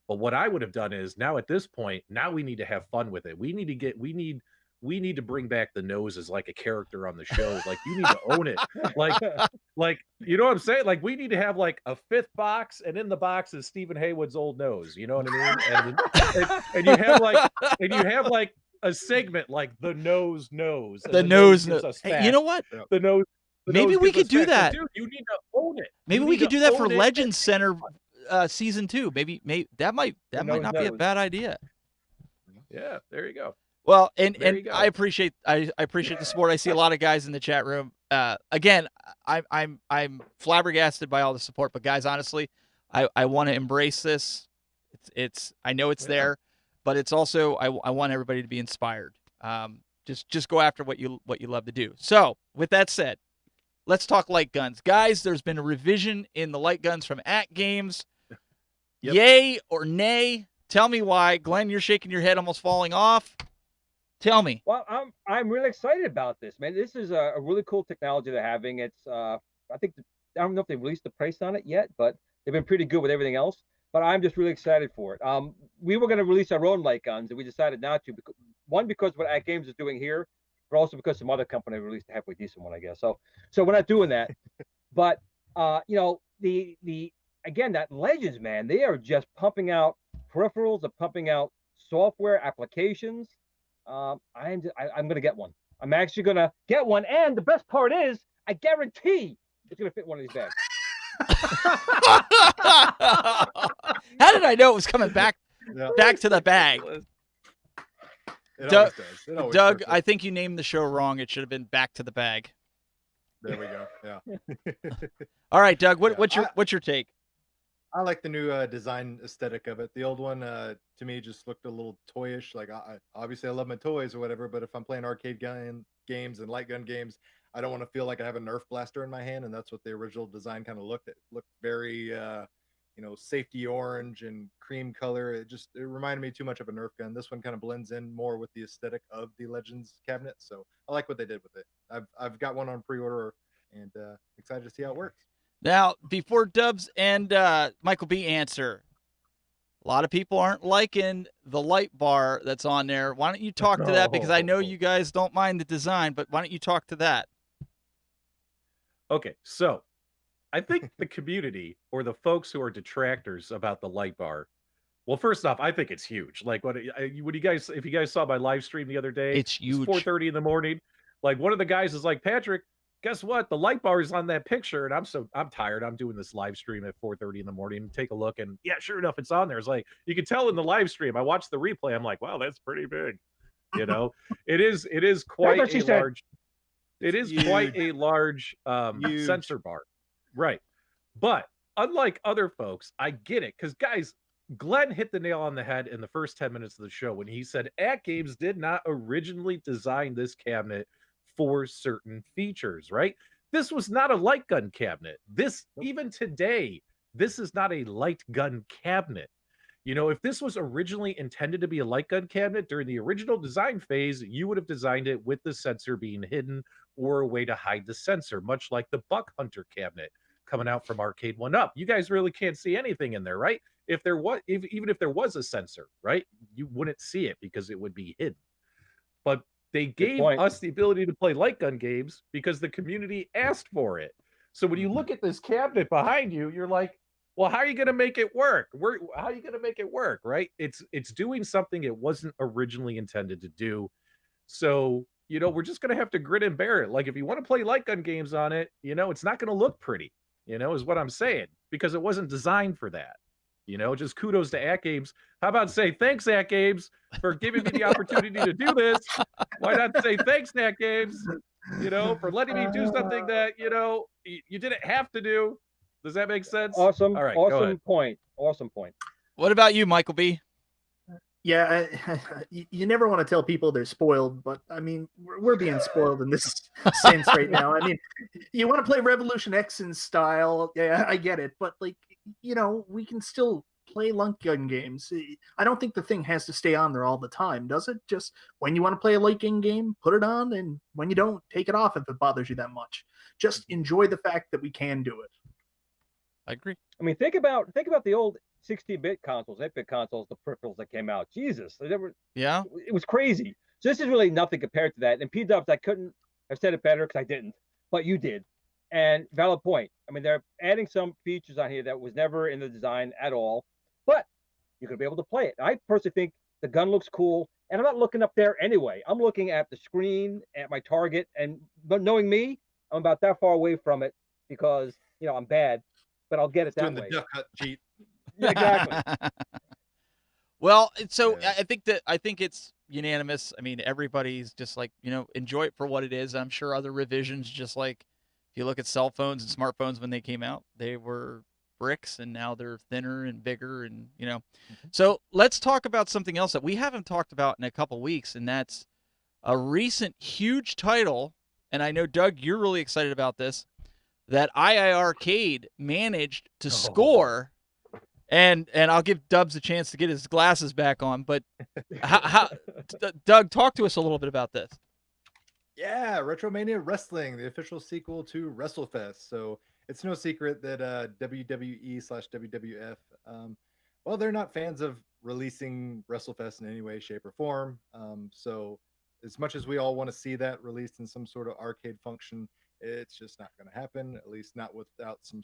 But what I would have done is now at this point, now we need to have fun with it. We need to bring back the nose as like a character on the show. Like you need to own it. Like you know what I'm saying? Like we need to have like a 5th box, and in the box is Stephen Haywood's old nose. You know what I mean? And you have like a segment like the nose. The nose. Hey, you know what? The nose. Maybe we could do that. Dude, you need to own it. Maybe we could do that for Legends Center season 2. Maybe that might not be a bad idea. Yeah, there you go. Well, and I appreciate the support. I see a lot of guys in the chat room. Again, I'm flabbergasted by all the support, but guys, honestly, I want to embrace this. I know it's there, but it's also I want everybody to be inspired. Just go after what you love to do. So, with that said, let's talk light guns. Guys, there's been a revision in the light guns from AtGames. Yep. Yay or nay? Tell me why. Glenn, you're shaking your head, almost falling off. Tell me. Well, I'm really excited about this, man. This is a really cool technology they're having. It's I don't know if they've released the price on it yet, but they've been pretty good with everything else. But I'm just really excited for it. We were going to release our own light guns, and we decided not to. One, because what AtGames is doing here, but also because some other company released a halfway decent one, I guess. So we're not doing that. But you know, again, that Legends, man, they are just pumping out peripherals, they're pumping out software applications. I'm gonna get one. I'm actually gonna get one, and the best part is, I guarantee it's gonna fit one of these bags. How did I know it was coming back to the bag? Doug, I think you named the show wrong. It should have been Back to the Bag. There we go. Yeah. All right, Doug. What's your take? I like the new design aesthetic of it. The old one, to me, just looked a little toyish. Like, obviously, I love my toys or whatever, but if I'm playing arcade games and light gun games, I don't want to feel like I have a Nerf blaster in my hand, and that's what the original design kind of looked at. Looked very, safety orange and cream color. It reminded me too much of a Nerf gun. This one kind of blends in more with the aesthetic of the Legends cabinet, so I like what they did with it. I've got one on pre-order and excited to see how it works. Now, before Dubs and Michael B answer, a lot of people aren't liking the light bar that's on there. Why don't you talk to that? Because I know you guys don't mind the design, but why don't you talk to that? Okay, so I think the community or the folks who are detractors about the light bar, well, first off, I think it's huge. Like, if you guys saw my live stream the other day, it's huge. It's 4:30 in the morning. Like, one of the guys is like, Patrick, guess what? The light bar is on that picture, and I'm tired. I'm doing this live stream at 4:30 in the morning. Take a look, and yeah, sure enough, it's on there. It's like you can tell in the live stream. I watched the replay. I'm like, wow, that's pretty big. You know, it is quite a large. It is quite a large sensor bar, right? But unlike other folks, I get it, because guys, Glenn hit the nail on the head in the first 10 minutes of the show when he said AtGames did not originally design this cabinet for certain features, right? This was not a light gun cabinet. Even today, this is not a light gun cabinet. You know, if this was originally intended to be a light gun cabinet during the original design phase, you would have designed it with the sensor being hidden or a way to hide the sensor, much like the Buck Hunter cabinet coming out from Arcade1Up. You guys really can't see anything in there, right? Even if there was a sensor, right, you wouldn't see it because it would be hidden. But they gave us the ability to play light gun games because the community asked for it. So when you look at this cabinet behind you, you're like, well, how are you going to make it work? How are you going to make it work, right? It's doing something it wasn't originally intended to do. So, you know, we're just going to have to grit and bear it. Like, if you want to play light gun games on it, you know, it's not going to look pretty, you know, is what I'm saying, because it wasn't designed for that. You know, just kudos to AtGames. How about say thanks, AtGames, for giving me the opportunity to do this? Why not say thanks, AtGames, you know, for letting me do something that, you know, you didn't have to do. Does that make sense? Awesome. All right, awesome point. Awesome point. What about you, Michael B? Yeah, you never want to tell people they're spoiled, but I mean, we're being spoiled in this sense right now. I mean, you want to play Revolution X in style, yeah, I get it, but like, you know, we can still play light gun games. I don't think the thing has to stay on there all the time, does it? Just when you want to play a light gun game, put it on, and when you don't, take it off if it bothers you that much. Just enjoy the fact that we can do it. I agree. I mean, think about the old 16-bit consoles, 8-bit consoles, the peripherals that came out. Jesus, Yeah. it was crazy. So this is really nothing compared to that. And PDubs, I couldn't have said it better because I didn't, but you did. And valid point. I mean, they're adding some features on here that was never in the design at all, but you're going to be able to play it. I personally think the gun looks cool, and I'm not looking up there anyway. I'm looking at the screen, at my target, but knowing me, I'm about that far away from it because, you know, I'm bad, but I'll get it that Doing way. the duck hunt cheat. Yeah, exactly. Well, so Yeah. I think it's unanimous. I mean, everybody's just like, you know, enjoy it for what it is. I'm sure other revisions, just like if you look at cell phones and smartphones when they came out, they were bricks and now they're thinner and bigger, and you know. So let's talk about something else that we haven't talked about in a couple weeks, and that's a recent huge title. And I know, Doug, you're really excited about this, that II Arcade managed to score. And I'll give Dubs a chance to get his glasses back on. But Doug, talk to us a little bit about this. Yeah, Retromania Wrestling, the official sequel to WrestleFest. So it's no secret that WWE/WWF, well, they're not fans of releasing WrestleFest in any way, shape, or form. So as much as we all want to see that released in some sort of arcade function, it's just not going to happen, at least not without some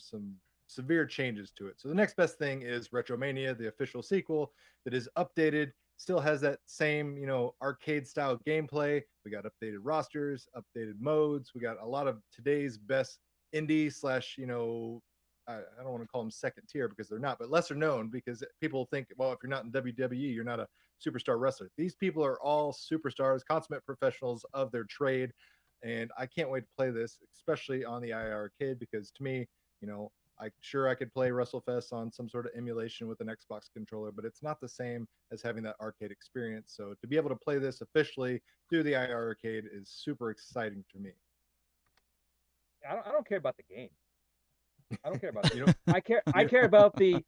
severe changes to it. So the next best thing is Retromania, the official sequel that is updated, still has that same, you know, arcade style gameplay. We got updated rosters, updated modes. We got a lot of today's best indie / you know, I don't want to call them second tier because they're not, but lesser known, because people think, well, if you're not in WWE, you're not a superstar wrestler. These people are all superstars, consummate professionals of their trade. And I can't wait to play this, especially on the II Arcade, because to me, you know, I could play WrestleFest on some sort of emulation with an Xbox controller, but it's not the same as having that arcade experience. So to be able to play this officially through the II Arcade is super exciting to me. I don't care about the game. I don't care about it. I care about the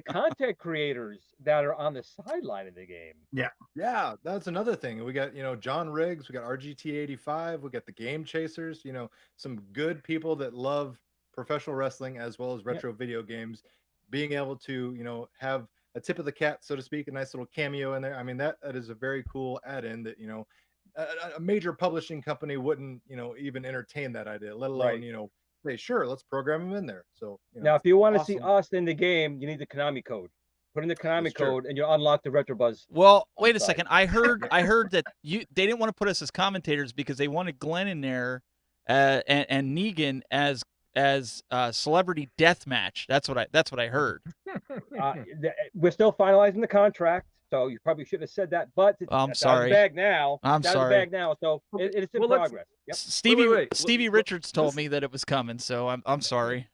content creators that are on the sideline of the game. Yeah, that's another thing. We got, you know, John Riggs, we got RGT85, we got the Game Chasers, you know, some good people that love professional wrestling as well as retro video games, being able to, you know, have a tip of the cap, so to speak, a nice little cameo in there. I mean, that is a very cool add-in that, you know, a major publishing company wouldn't, you know, even entertain that idea, let alone, you know, say, sure, let's program them in there. So, you know, now, if you want to see us in the game, you need the Konami code. Put in the Konami code, and you'll unlock the RetroBuzz. Well, wait a second. I heard that they didn't want to put us as commentators because they wanted Glen in there and Negan as celebrity death match. That's what I heard. We're still finalizing the contract, so you probably should have said that. But I'm sorry. Bag now. I'm sorry. Bag now, so it's in progress. Yep. Stevie Richards told me that it was coming, so I'm sorry.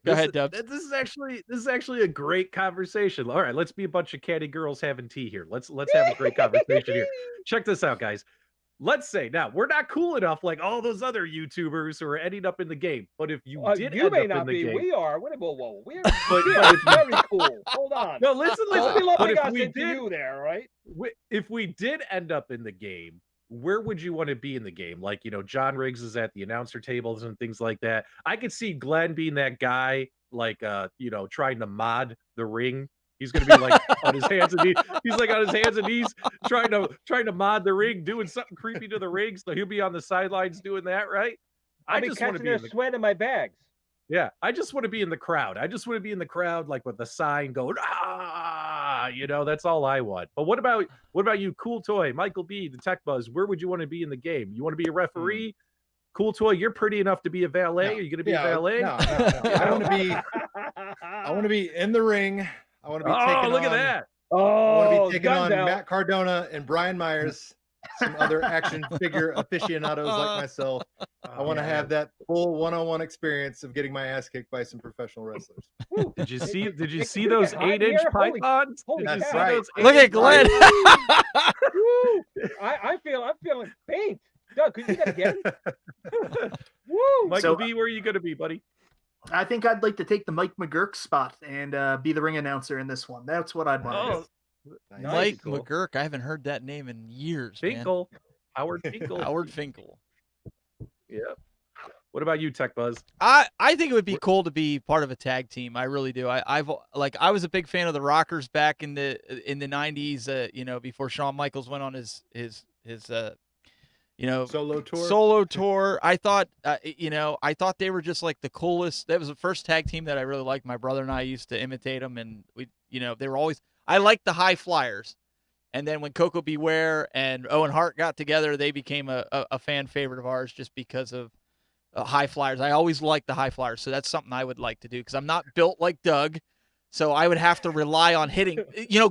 Go ahead, Dubs. This is actually a great conversation. All right, let's be a bunch of catty girls having tea here. Let's have a great conversation here. Check this out, guys. Let's say now we're not cool enough like all those other YouTubers who are ending up in the game. But if you did, you end may up not in the be. game, We are. Whoa. We're very cool. Hold on. No, listen. But if we did, you there, right? If we did end up in the game, where would you want to be in the game? Like, you know, John Riggs is at the announcer tables and things like that. I could see Glenn being that guy, like, you know, trying to mod the ring. He's gonna be like on his hands and knees. He's like on his hands and knees trying to mod the ring, doing something creepy to the ring. So he'll be on the sidelines doing that, right? I just want to be in sweat in my bags. Yeah, I just want to be in the crowd. I just want to be in the crowd, like with the sign going, ah, you know, that's all I want. But what about you, Cooltoy, Michael B, the Tech Buzz? Where would you want to be in the game? You want to be a referee? Cooltoy, you're pretty enough to be a valet. Are you going to be a valet? No. I want to be in the ring. I want to be taking look on, at that. I want to be taking on out. Matt Cardona and Brian Myers, some other action figure aficionados like myself. I want to have that full one-on-one experience of getting my ass kicked by some professional wrestlers. Did you see those 8-inch pythons? Holy Did you see cow. those Look at Glenn. I'm feeling faint. Doug, could you get again? Woo! Michael B, where are you going to be, buddy? I think I'd like to take the Mike McGurk spot and be the ring announcer in this one. That's what I'd want to do. Mike McGurk. I haven't heard that name in years. Finkel. Howard Finkel. Howard Finkel. Yep. What about you, Tech Buzz? I think it would be cool to be part of a tag team. I really do. I was a big fan of the Rockers back in the 90s. You know, before Shawn Michaels went on his solo tour. I thought I thought they were just like the coolest. That was the first tag team that I really liked. My brother and I used to imitate them, and they were always. I liked the high flyers. And then when Coco Beware and Owen Hart got together, they became a fan favorite of ours just because of high flyers. I always liked the high flyers, so that's something I would like to do because I'm not built like Doug, so I would have to rely on hitting.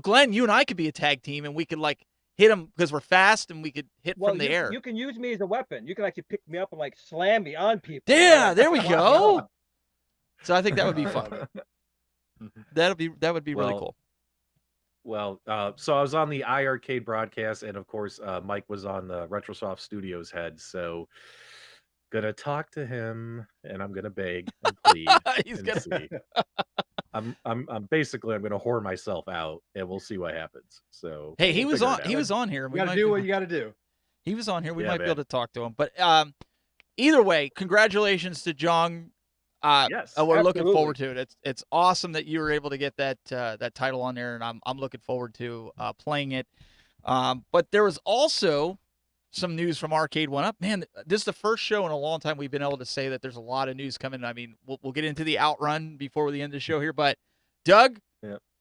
Glenn, you and I could be a tag team, and we could like hit them because we're fast and we could hit from the air. You can use me as a weapon. You can actually pick me up and like slam me on people. Yeah, there we go. So I think that would be fun. That would be really cool. Well, so I was on the iArcade broadcast, and of course, Mike was on the Retrosoft Studios head. So, gonna talk to him, and I'm gonna beg and plead. See. I'm basically I'm gonna whore myself out, and we'll see what happens. So, hey, he was on here. You gotta do what you gotta do. He was on here. We might be able to talk to him, but either way, congratulations to Jong. Yes, we're looking forward to it. It's awesome that you were able to get that title on there, and I'm looking forward to playing it. But there was also some news from Arcade1Up. Man, this is the first show in a long time we've been able to say that there's a lot of news coming. I mean, we'll get into the OutRun before the end of the show here, but Doug,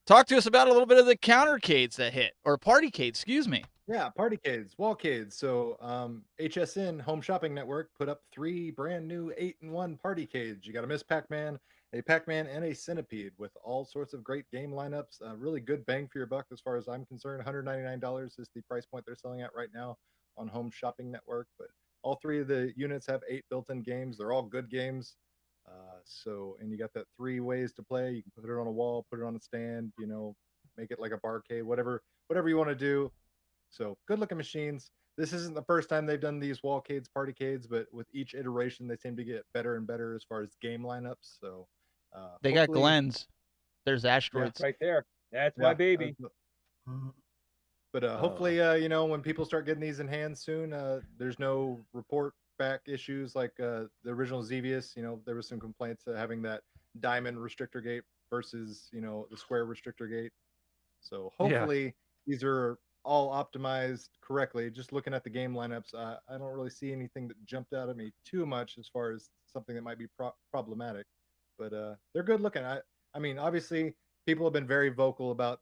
talk to us about a little bit of the countercades that hit, or partycades, excuse me. Yeah, partycades, wallcades. So HSN Home Shopping Network put up 3 brand new 8-in-1 partycades. You got a Miss Pac-Man, a Pac-Man, and a Centipede with all sorts of great game lineups. Really good bang for your buck as far as I'm concerned. $199 is the price point they're selling at right now on Home Shopping Network. But all 3 of the units have 8 built-in games. They're all good games. And you got that 3 ways to play. You can put it on a wall, put it on a stand, make it like a barcade, whatever you want to do. So good looking machines. This isn't the first time they've done these wallcades, partycades, but with each iteration, they seem to get better and better as far as game lineups. So they got Glens. There's Asteroids right there. That's my baby. But hopefully, when people start getting these in hand soon, there's no report back issues like the original Xevious. There was some complaints having that diamond restrictor gate versus, the square restrictor gate. So hopefully these are all optimized correctly. Just looking at the game lineups, I don't really see anything that jumped out at me too much as far as something that might be problematic. But they're good looking. I mean, obviously, people have been very vocal about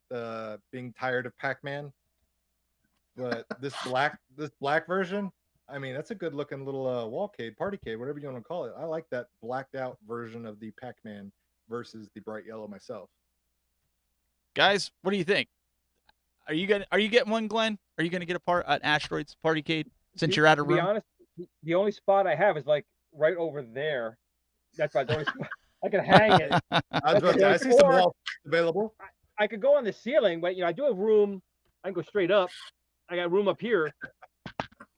being tired of Pac-Man. But this black version, I mean, that's a good looking little wallcade, partycade, whatever you want to call it. I like that blacked out version of the Pac-Man versus the bright yellow myself. Guys, what do you think? Are you getting one, Glenn? Are you gonna get an Asteroids partycade since you're out of room? To be honest, the only spot I have is like right over there. That's my only spot. I can hang it. I see some walls available. I could go on the ceiling, but I do have room. I can go straight up. I got room up here.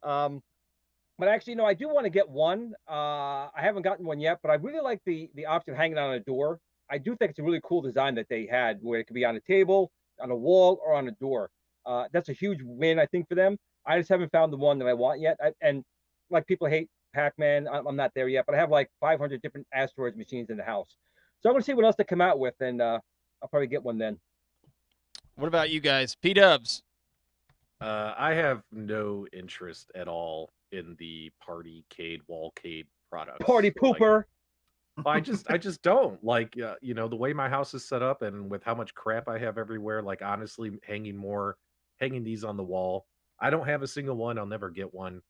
But actually, I do want to get one. I haven't gotten one yet, but I really like the option of hanging on a door. I do think it's a really cool design that they had, where it could be on a table, on a wall, or on a door. That's a huge win, I think, for them. I just haven't found the one that I want yet. And like people hate Pac-Man, I'm not there yet, but I have like 500 different Asteroids machines in the house. So I'm going to see what else they come out with, and I'll probably get one then. What about you guys? PDubs? I have no interest at all in the partycade, wallcade products. Party pooper. I just don't like, the way my house is set up and with how much crap I have everywhere. Like, honestly, hanging these on the wall. I don't have a single one. I'll never get one.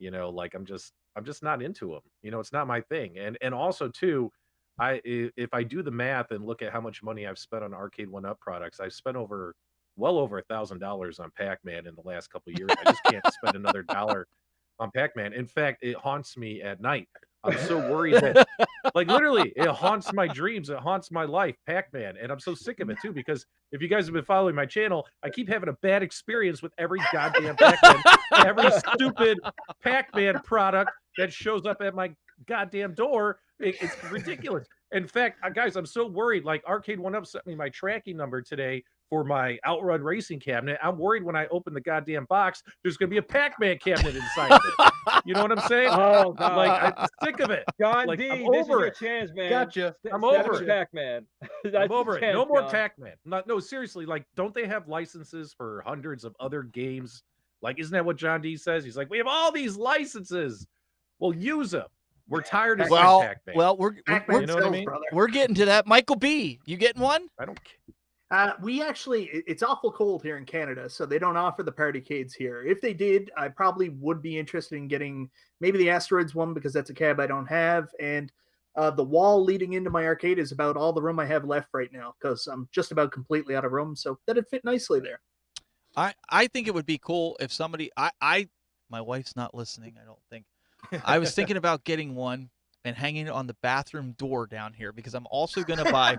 I'm just not into them. It's not my thing. And also too, if I do the math and look at how much money I've spent on Arcade1Up products, I've spent well over $1,000 on Pac-Man in the last couple of years. I just can't spend another dollar on Pac-Man. In fact, it haunts me at night. I'm so worried that, like, literally, it haunts my dreams. It haunts my life, Pac-Man. And I'm so sick of it, too, because if you guys have been following my channel, I keep having a bad experience with every goddamn Pac-Man, every stupid Pac-Man product that shows up at my goddamn door. It's ridiculous. In fact, guys, I'm so worried. Like, Arcade1Up sent me my tracking number today for my OutRun racing cabinet. I'm worried when I open the goddamn box, there's going to be a Pac-Man cabinet inside of it. You know what I'm saying? Oh, God. Like, I'm sick of it. John Like, D, I'm this is over your it. chance, man. Gotcha. I'm over it. Pac-Man. I'm over it. No more Pac-Man. No, seriously. Like, don't they have licenses for hundreds of other games? Like, isn't that what John D says? He's like, we have all these licenses. Well, use them. We're tired of seeing Pac-Man. Well, we're you know what I mean? We're getting to that. Michael B, you getting one? I don't care. We actually, it's awful cold here in Canada, so they don't offer the Partycades here. If they did, I probably would be interested in getting maybe the Asteroids one because that's a cab I don't have. And the wall leading into my arcade is about all the room I have left right now because I'm just about completely out of room. So that'd fit nicely there. I think it would be cool if somebody, my wife's not listening, I don't think. I was thinking about getting one and hanging it on the bathroom door down here because I'm also going to buy,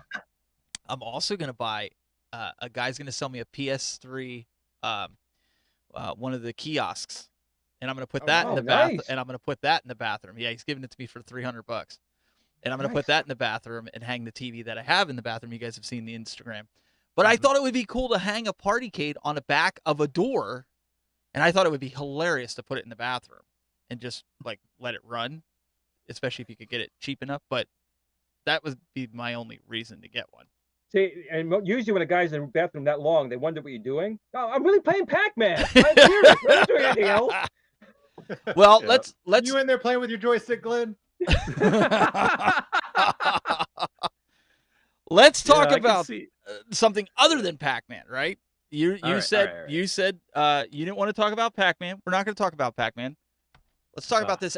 a guy's going to sell me a PS3, one of the kiosks, and I'm going to put that in the bathroom. And I'm going to put that in the bathroom. Yeah, he's giving it to me for $300, and I'm going to put that in the bathroom and hang the TV that I have in the bathroom. You guys have seen the Instagram, but I thought it would be cool to hang a Partycade on the back of a door, and I thought it would be hilarious to put it in the bathroom and just like let it run, especially if you could get it cheap enough. But that would be my only reason to get one. See, and usually when a guy's in the bathroom that long, they wonder what you're doing. Oh, I'm really playing Pac-Man. I'm serious. I'm not doing anything else. Well, let's. You in there playing with your joystick, Glenn? Let's talk about something other than Pac-Man, right? You said you didn't want to talk about Pac-Man. We're not going to talk about Pac-Man. Let's talk about this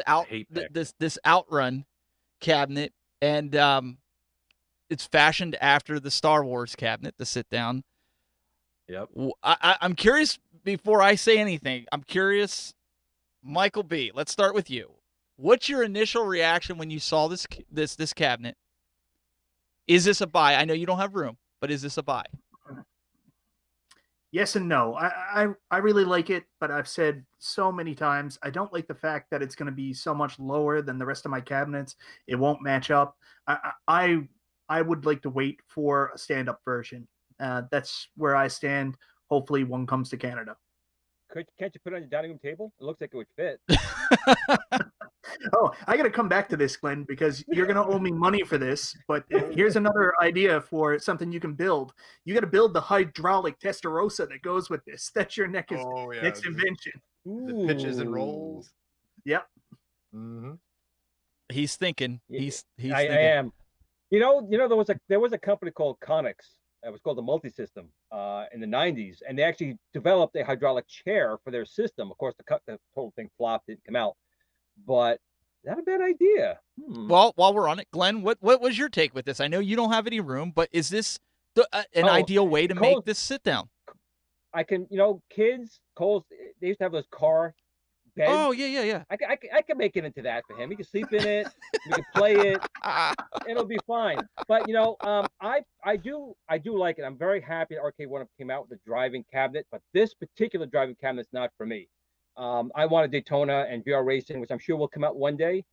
this OutRun cabinet, and it's fashioned after the Star Wars cabinet, the sit down. Yep. I'm curious. Before I say anything, I'm curious, Michael B. Let's start with you. What's your initial reaction when you saw this cabinet? Is this a buy? I know you don't have room, but is this a buy? Yes and no. I really like it, but I've said so many times I don't like the fact that it's going to be so much lower than the rest of my cabinets. It won't match up. I would like to wait for a stand-up version. That's where I stand. Hopefully one comes to Canada. Can't you put it on your dining room table? It looks like it would fit. Oh, I got to come back to this, Glenn, because you're going to owe me money for this. But here's another idea for something you can build. You got to build the hydraulic Testarossa that goes with this. That's your next invention. The pitches and rolls. Yep. Mm-hmm. He's thinking. He's thinking. I am. You know, there was a company called Connex. It was called the Multisystem in the 90s, and they actually developed a hydraulic chair for their system. Of course, the whole thing flopped, didn't come out. But not a bad idea. Well, while we're on it, Glenn, what was your take with this? I know you don't have any room, but is this an ideal way to make this sit down? I can, kids, Cole's, they used to have those car beds. Oh, yeah. I can make it into that for him. He can sleep in it. We can play it. It'll be fine. But I do like it. I'm very happy that Arcade1Up came out with a driving cabinet, but this particular driving cabinet's not for me. I want a Daytona and VR Racing, which I'm sure will come out one day,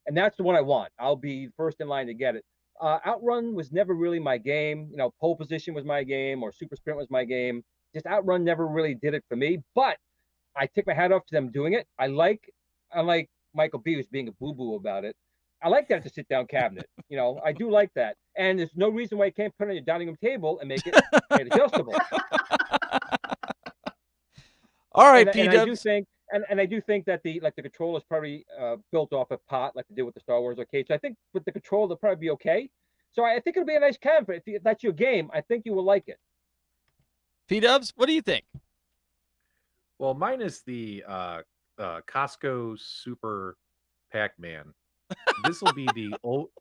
and that's the one I want. I'll be first in line to get it. OutRun was never really my game. Pole position was my game, or Super Sprint was my game. Just OutRun never really did it for me. But I take my hat off to them doing it. Unlike Michael B, who's being a boo-boo about it, I like that it's a sit-down cabinet. I do like that, and there's no reason why you can't put it on your dining room table and make it adjustable. All right, and I do think that the controller is probably built off a pot, like they did with the Star Wars arcade. So I think with the controller, they'll probably be okay. So I think it'll be a nice cabinet. If that's your game, I think you will like it. PDubs, what do you think? Well, mine is the Costco Super Pac-Man. This will be the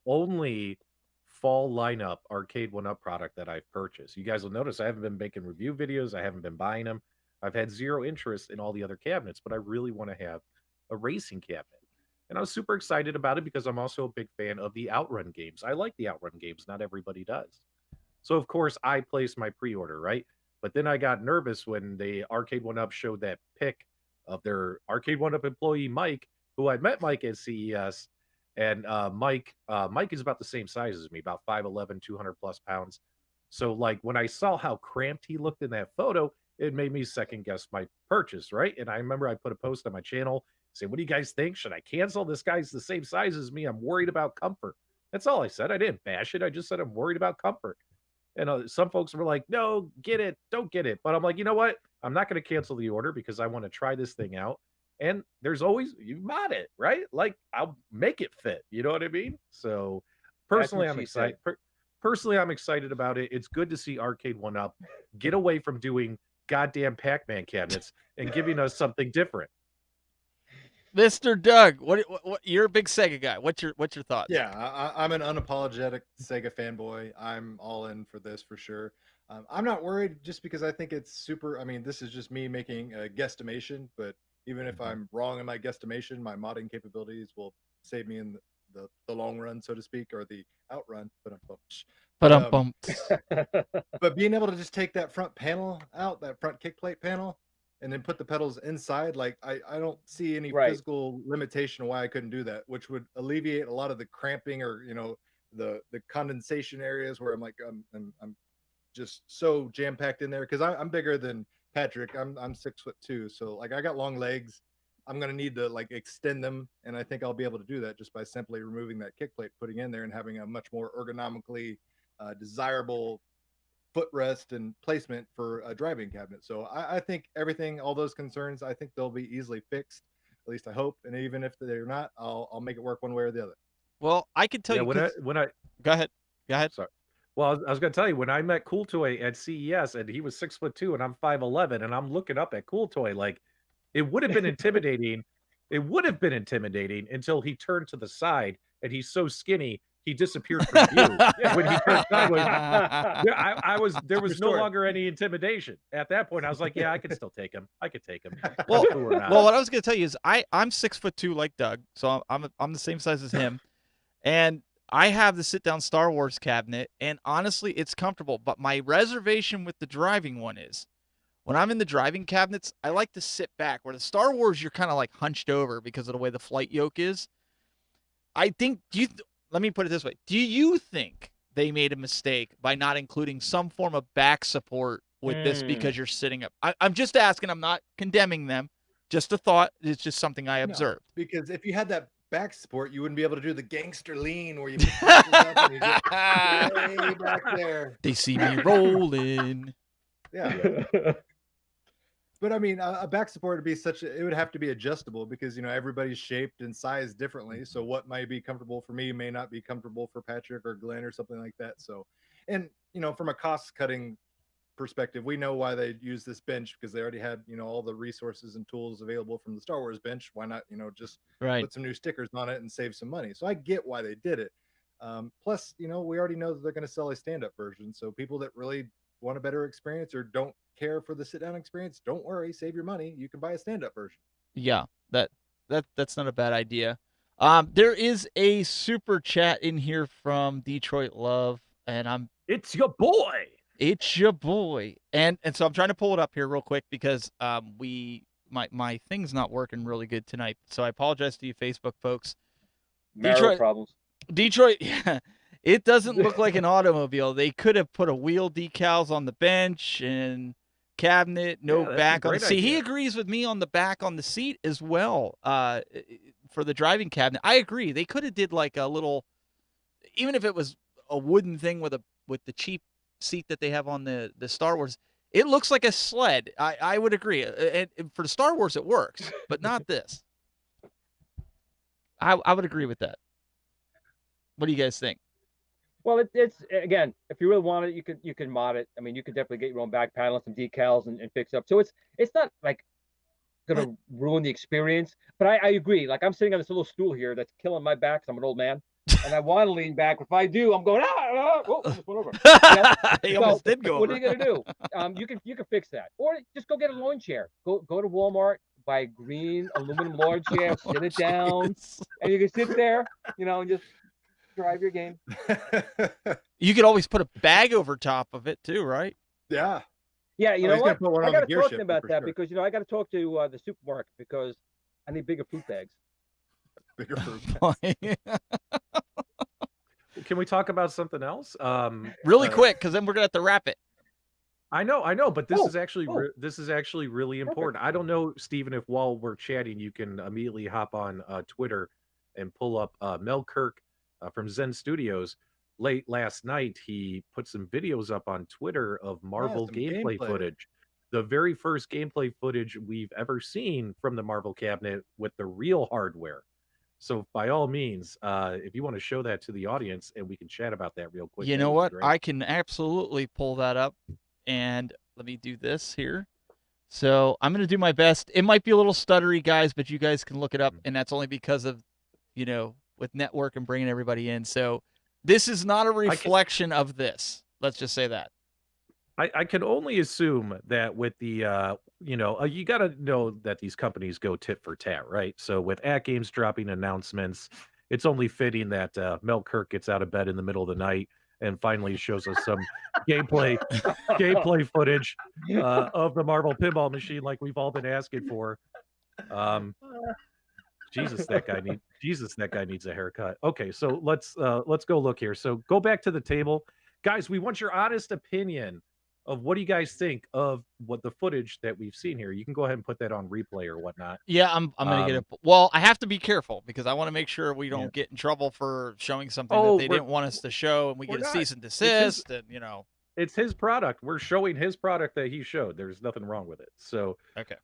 only fall lineup Arcade1Up product that I've purchased. You guys will notice I haven't been making review videos. I haven't been buying them. I've had zero interest in all the other cabinets, but I really want to have a racing cabinet. And I was super excited about it because I'm also a big fan of the OutRun games. I like the OutRun games. Not everybody does. So, of course, I placed my pre-order, right? But then I got nervous when the Arcade1Up showed that pic of their Arcade1Up employee, Mike, who I met Mike at CES. And Mike is about the same size as me, about 5'11", 200 plus pounds. So like when I saw how cramped he looked in that photo, it made me second guess my purchase, right? And I remember I put a post on my channel saying, "What do you guys think? Should I cancel? This guy's the same size as me. I'm worried about comfort." That's all I said. I didn't bash it. I just said I'm worried about comfort. And some folks were like, "No, get it, don't get it." But I'm like, you know what? I'm not going to cancel the order because I want to try this thing out. And there's always you mod it, right? Like I'll make it fit. You know what I mean? So personally, I'm excited. Personally, I'm excited about it. It's good to see Arcade1Up get away from doing goddamn Pac-Man cabinets and giving us something different. Mr. Doug, what you're a big Sega guy. What's your thoughts? Yeah, I'm an unapologetic Sega fanboy. I'm all in for this for sure. I'm not worried just because I think it's super. I mean, this is just me making a guesstimation, but even if I'm wrong in my guesstimation, my modding capabilities will save me in the long run, so to speak, or the outrun. But being able to just take that front panel out, that front kick plate panel, and then put the pedals inside, like I don't see any physical limitation why I couldn't do that, which would alleviate a lot of the cramping or the condensation areas where I'm like I'm just so jam packed in there because I'm bigger than Patrick. I'm 6'2", so like I got long legs. I'm gonna need to like extend them, and I think I'll be able to do that just by simply removing that kick plate, putting in there, and having a much more ergonomically desirable footrest and placement for a driving cabinet. So I think everything, all those concerns, I think they'll be easily fixed. At least I hope. And even if they're not, I'll make it work one way or the other. Well, I can tell you when I go ahead. Sorry. Well, I was going to tell you when I met Cooltoy at CES and he was 6'2" and I'm 5'11", and I'm looking up at Cooltoy, like it would have been intimidating. It would have been intimidating until he turned to the side and he's so skinny he disappeared from view when he turned sideways. There was no longer any intimidation at that point. I was like, yeah, I could still take him. I could take him. Well, what I was going to tell you is I'm 6'2" like Doug, so I'm the same size as him, and I have the sit-down Star Wars cabinet, and honestly, it's comfortable. But my reservation with the driving one is, when I'm in the driving cabinets, I like to sit back. Where the Star Wars, you're kind of like hunched over because of the way the flight yoke is. I think let me put it this way. Do you think they made a mistake by not including some form of back support with this because you're sitting up? I'm just asking. I'm not condemning them. Just a thought. It's just something I observed. No, because if you had that back support, you wouldn't be able to do the gangster lean where you put up and you get way back there. They see me rolling. Yeah. But I mean, a back support would be it would have to be adjustable because, everybody's shaped and sized differently. So what might be comfortable for me may not be comfortable for Patrick or Glenn or something like that. So, and, from a cost cutting perspective, we know why they use this bench because they already had, all the resources and tools available from the Star Wars bench. Why not, just put some new stickers on it and save some money? So I get why they did it. Plus, we already know that they're going to sell a stand-up version. So people that really want a better experience or don't care for the sit-down experience, don't worry, save your money. You can buy a stand-up version. Yeah, that's not a bad idea. There is a super chat in here from Detroit Love, and it's your boy. It's your boy. And so I'm trying to pull it up here real quick because my thing's not working really good tonight. So I apologize to you Facebook folks. Detroit problems. Detroit, yeah. It doesn't look like an automobile. They could have put a wheel decals on the bench and cabinet, back on the seat. He agrees with me on the back on the seat as well. For the driving cabinet, I agree. They could have did like a little, even if it was a wooden thing with the cheap seat that they have on the Star Wars. It looks like a sled. I would agree. And for the Star Wars, it works, but not this. I would agree with that. What do you guys think? Well, it's again, if you really want it, you can mod it. I mean, you could definitely get your own back panel, some decals, and fix it up. So it's not like gonna ruin the experience. But I agree. Like I'm sitting on this little stool here that's killing my back because I'm an old man, and I want to lean back. If I do, I'm going almost went over. He almost did go over. What are you gonna do? You can fix that, or just go get a lawn chair. Go to Walmart, buy a green aluminum lawn chair, sit it down, and you can sit there, and just drive your game. You could always put a bag over top of it too, right? Yeah. Yeah, you know what? I got to talk to him about that because I got to talk to the supermarket because I need bigger fruit bags. Bigger fruit bags. we talk about something else? Really quick, because then we're gonna have to wrap it. I know, but this Oh, is actually oh. this is actually really important. I don't know, Stephen, if while we're chatting, you can immediately hop on Twitter and pull up Mel Kirk from Zen Studios. Late last night, he put some videos up on Twitter of Marvel some gameplay gameplay. footage. The very first gameplay footage we've ever seen from the Marvel cabinet with the real hardware. So by all means, if you want to show that to the audience and we can chat about that real quick. You that know would be what? great. I can absolutely pull that up. And let me do this here. So I'm going to do my best. It might be a little stuttery, guys, but you guys can look it up. And that's only because of, with network and bringing everybody in. So this is not a reflection of this. Let's just say that. I can only assume that with the, you got to know that these companies go tit for tat, right? So with AtGames dropping announcements, it's only fitting that Mel Kirk gets out of bed in the middle of the night and finally shows us some gameplay footage of the Marvel pinball machine like we've all been asking for. Jesus, that guy needs a haircut. Okay, so let's go look here. So go back to the table. Guys, we want your honest opinion of what do you guys think of what the footage that we've seen here. You can go ahead and put that on replay or whatnot. Yeah, I'm gonna get it. Well, I have to be careful because I want to make sure we don't get in trouble for showing something that they didn't want us to show, and we get a cease and desist. It's his product. We're showing his product that he showed. There's nothing wrong with it. So okay.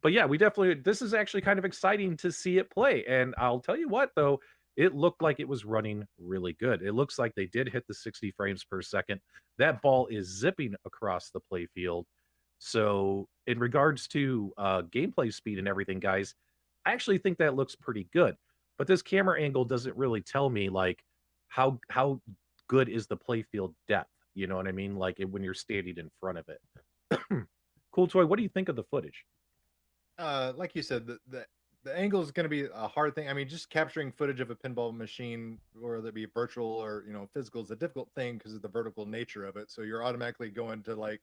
But yeah, this is actually kind of exciting to see it play. And I'll tell you what, though, it looked like it was running really good. It looks like they did hit the 60 frames per second. That ball is zipping across the play field. So in regards to gameplay speed and everything, guys, I actually think that looks pretty good. But this camera angle doesn't really tell me like how good is the play field depth. You know what I mean? Like when you're standing in front of it. Cooltoy, what do you think of the footage? Like you said, the angle is going to be a hard thing. I mean, just capturing footage of a pinball machine, whether it be virtual or physical, is a difficult thing because of the vertical nature of it. So you're automatically going to like,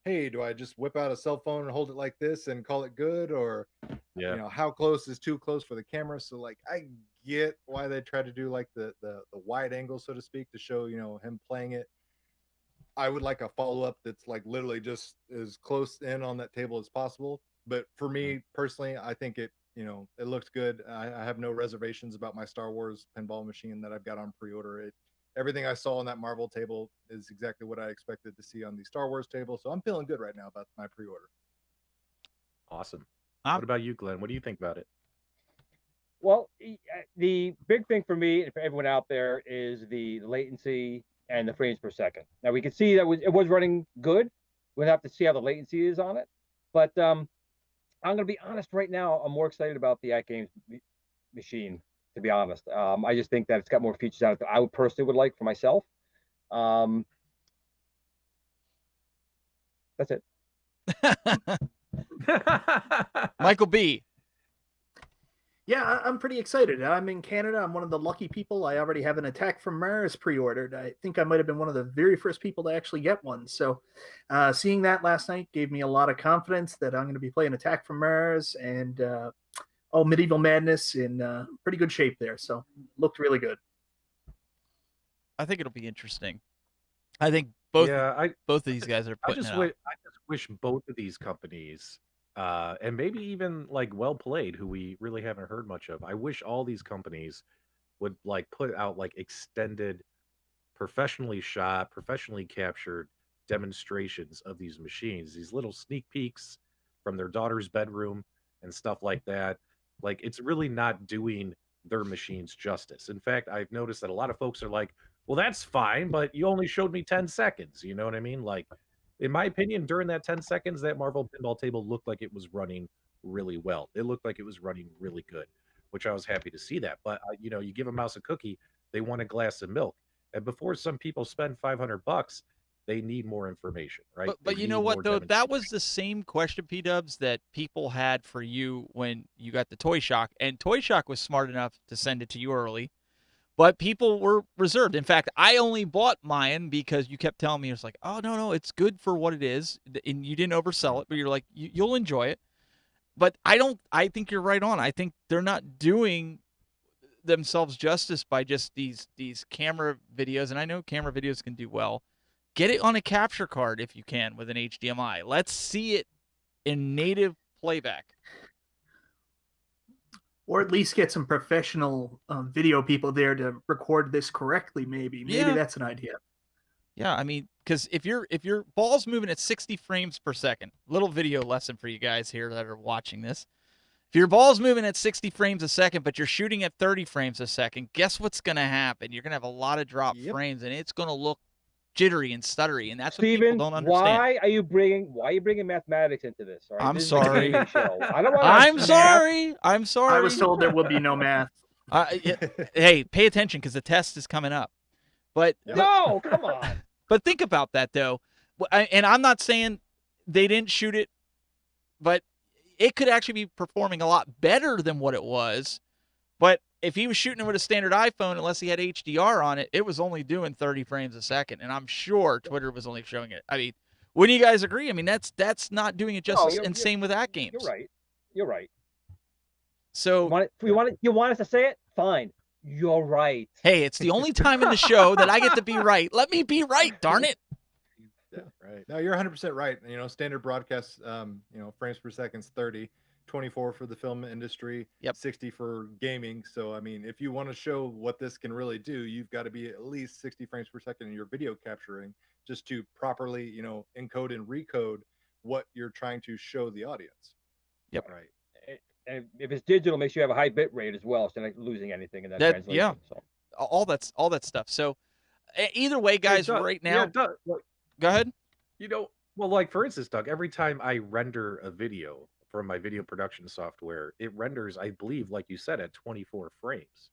hey, do I just whip out a cell phone and hold it like this and call it good, or how close is too close for the camera? So like, I get why they try to do like the wide angle, so to speak, to show him playing it. I would like a follow-up that's like literally just as close in on that table as possible. But for me personally, I think it looks good. I have no reservations about my Star Wars pinball machine that I've got on pre-order. Everything I saw on that Marvel table is exactly what I expected to see on the Star Wars table. So I'm feeling good right now about my pre-order. Awesome. What about you, Glenn? What do you think about it? Well, the big thing for me and for everyone out there is the latency and the frames per second. Now we can see that it was running good. We'll have to see how the latency is on it. But I'm going to be honest right now. I'm more excited about the AtGames machine, to be honest. I just think that it's got more features on it that I would personally like for myself. That's it. Michael B. Yeah, I'm pretty excited. I'm in Canada. I'm one of the lucky people. I already have an Attack from Mars pre-ordered. I think I might have been one of the very first people to actually get one. So seeing that last night gave me a lot of confidence that I'm going to be playing Attack from Mars and Medieval Madness in pretty good shape there. So looked really good. I think it'll be interesting. I think both of these guys are putting I just wish both of these companies and maybe even like Well Played, who we really haven't heard much of. I wish all these companies would like put out like extended, professionally shot, professionally captured demonstrations of these machines, these little sneak peeks from their daughter's bedroom and stuff like that. Like it's really not doing their machines justice. In fact, I've noticed that a lot of folks are like, well, that's fine, but you only showed me 10 seconds. You know what I mean? Like, in my opinion, during that 10 seconds, that Marvel pinball table looked like it was running really well. It looked like it was running really good, which I was happy to see that. But, you give a mouse a cookie, they want a glass of milk. And before some people spend $500, they need more information, right? But you know what, though? That was the same question, PDubs, that people had for you when you got the Toy Shock. And Toy Shock was smart enough to send it to you early. But people were reserved. In fact, I only bought mine because you kept telling me, it's like, oh, no, it's good for what it is. And you didn't oversell it, but you're like, you'll enjoy it. But I think you're right on. I think they're not doing themselves justice by just these camera videos, and I know camera videos can do well. Get it on a capture card if you can with an HDMI. Let's see it in native playback. Or at least get some professional video people there to record this correctly. Maybe that's an idea. Yeah, I mean, because if your ball's moving at 60 frames per second, little video lesson for you guys here that are watching this. If your ball's moving at 60 frames a second, but you're shooting at 30 frames a second, guess what's going to happen? You're going to have a lot of drop frames, and it's going to look jittery and stuttery, and that's what people don't understand. Why are you bringing mathematics into this? All right? I'm sorry. I'm sorry. I'm sorry. I was told there will be no math. Hey, pay attention because the test is coming up. But no, come on. But think about that though, and I'm not saying they didn't shoot it, but it could actually be performing a lot better than what it was. But if he was shooting it with a standard iPhone, unless he had HDR on it, it was only doing 30 frames a second, and I'm sure Twitter was only showing it. I mean, wouldn't you guys agree? I mean, that's not doing it justice. And same with AtGames. You're right. So you want us to say it? Fine. You're right. Hey, it's the only time in the show that I get to be right. Let me be right, darn it. Yeah, right. No, you're 100% right. You know, standard broadcast, frames per second is 30, 24 for the film industry, 60 for gaming. So, I mean, if you want to show what this can really do, you've got to be at least 60 frames per second in your video capturing just to properly, encode and recode what you're trying to show the audience. Yep. Right. And if it's digital, make sure you have a high bit rate as well, so you're not losing anything in that translation. Yeah. So. All that stuff. So either way, guys, right now. Yeah, Doug, go ahead. Well, like for instance, Doug, every time I render a video from my video production software, it renders, I believe, like you said, at 24 frames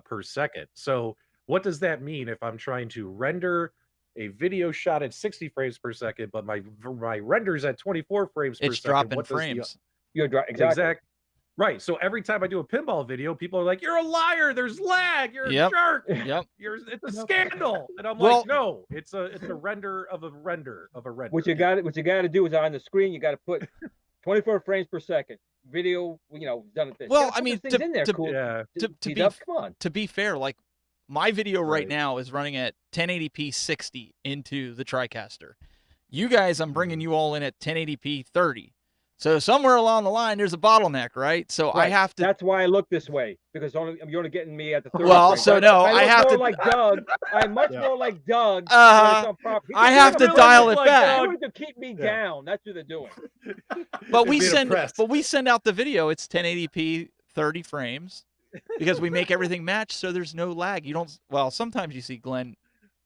per second. So what does that mean if I'm trying to render a video shot at 60 frames per second, but my render's at 24 frames per second? It's dropping frames. Exactly. Right. So every time I do a pinball video, people are like, "You're a liar. There's lag. You're a jerk. Yep. It's a scandal." And I'm like, "No, it's a render of a render of a render." What you got to do is on the screen, you got to put 24 frames per second video. Done at this. Well, I mean, to be fair, like my video right now is running at 1080p 60 into the TriCaster. You guys, I'm bringing you all in at 1080p 30. So somewhere along the line, there's a bottleneck, right? So I have to. That's why I look this way, because you're only getting me at the 30. Well, so no, I have to. Like Doug, I'm much more like Doug. I have to dial it back. They're to keep me down. That's what they're doing. But we send out the video. It's 1080p 30 frames because we make everything match, so there's no lag. You don't. Well, sometimes you see Glenn.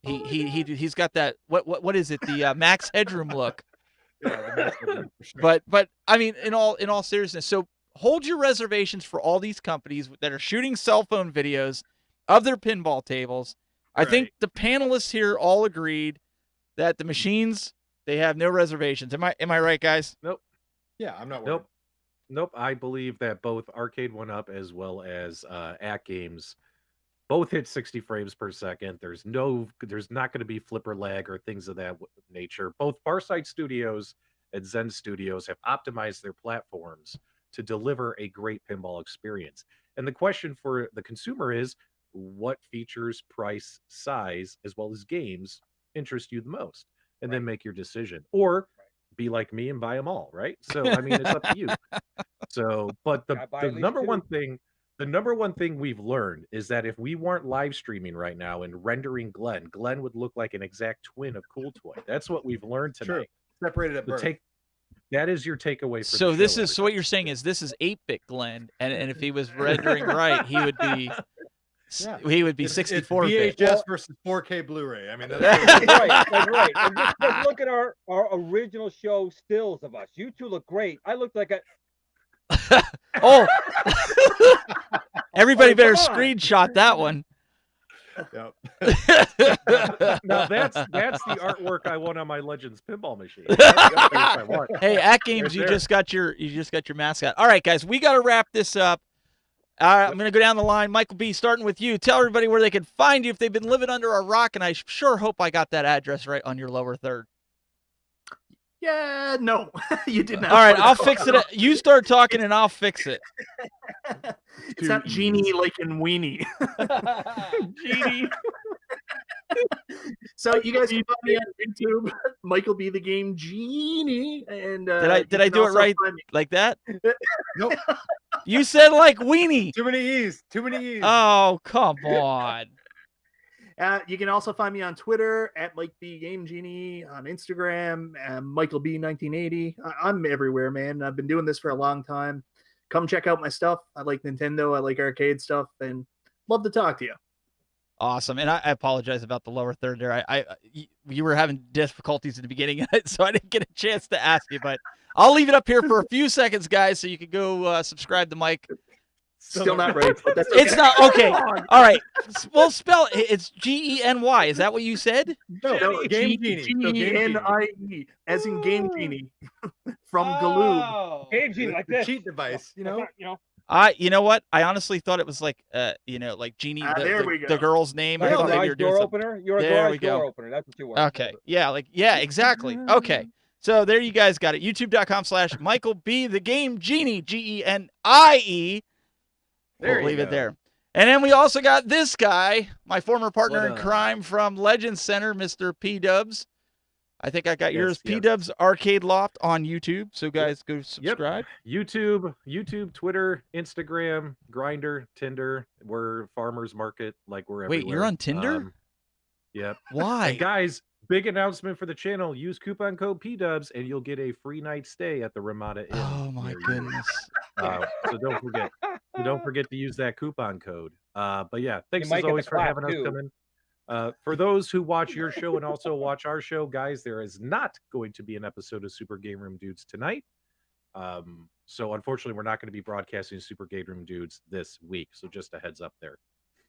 He's got that. What is it? The max headroom look. But I mean, in all seriousness, so hold your reservations for all these companies that are shooting cell phone videos of their pinball tables. I think the panelists here all agreed that the machines, they have no reservations. Am I right, guys? Nope. Yeah, I'm not worried. Nope. I believe that both Arcade1Up as well as AtGames both hit 60 frames per second. There's not going to be flipper lag or things of that nature. Both Farsight Studios and Zen Studios have optimized their platforms to deliver a great pinball experience. And the question for the consumer is, what features, price, size, as well as games interest you the most? And then make your decision. Or be like me and buy them all, right? So, I mean, it's up to you. So, but the number one thing... The number one thing we've learned is that if we weren't live streaming right now and rendering Glen would look like an exact twin of Cooltoy. That's what we've learned tonight. True. Separated at birth. That is your takeaway. For so this is so what you're saying is this is 8-bit Glen, and if he was rendering right, he would be 64-bit. VHS versus 4K Blu-ray. I mean, that's right. And just look at our original show stills of us. You two look great. I look like a. Oh, everybody better screenshot that one. Yep. Now that's the artwork I want on my Legends pinball machine. Hey, AtGames, you just got your mascot. All right, guys, we got to wrap this up. I'm going to go down the line. Michael B, starting with you. Tell everybody where they can find you if they've been living under a rock, and I sure hope I got that address right on your lower third. Yeah, no, you did not. All right, I'll fix it. You start talking and I'll fix it. It's not Genie like in Weenie. Genie. So you guys can find me on YouTube, MichaelB The Game Genie. And Did I do it right like that? Nope. You said like weenie. Too many E's. Too many E's. Oh, come on. You can also find me on Twitter at MichaelB The Game Genie, on Instagram, MichaelB1980. I'm everywhere, man. I've been doing this for a long time. Come check out my stuff. I like Nintendo. I like arcade stuff, and love to talk to you. Awesome. And I apologize about the lower third there. You were having difficulties in the beginning, so I didn't get a chance to ask you, but I'll leave it up here for a few seconds, guys, so you can go subscribe to Mike. Still not right. But that's okay. It's not okay. All right. Well, spell it. It's Geny. Is that what you said? No, Game Genie. Genie, as in Game Genie from Galoob. Game Genie, like this. Cheat device, you know. You know what? I honestly thought it was like, like Genie, the girl's name. I thought maybe you were doing door opener. You're a garage door opener. That's what you were. Okay. Yeah. Exactly. Okay. So there you guys got it. YouTube.com/MichaelB The Game Genie. GENIE. We'll leave it there. And then we also got this guy, my former partner in crime from Legends Center, Mr. PDubs. I think I got yours. PDubs Arcade Loft on YouTube. So guys, go subscribe. YouTube, Twitter, Instagram, Grindr, Tinder. We're farmers market, like we're everywhere. Wait, you're on Tinder? Yep. Why? And guys, big announcement for the channel. Use coupon code PDubs and you'll get a free night stay at the Ramada Inn. Oh my goodness. So don't forget. Don't forget to use that coupon code. But yeah, thanks as always for having us come in. For those who watch your show and also watch our show, guys, there is not going to be an episode of Super Game Room Dudes tonight. So unfortunately, we're not going to be broadcasting Super Game Room Dudes this week. So just a heads up there.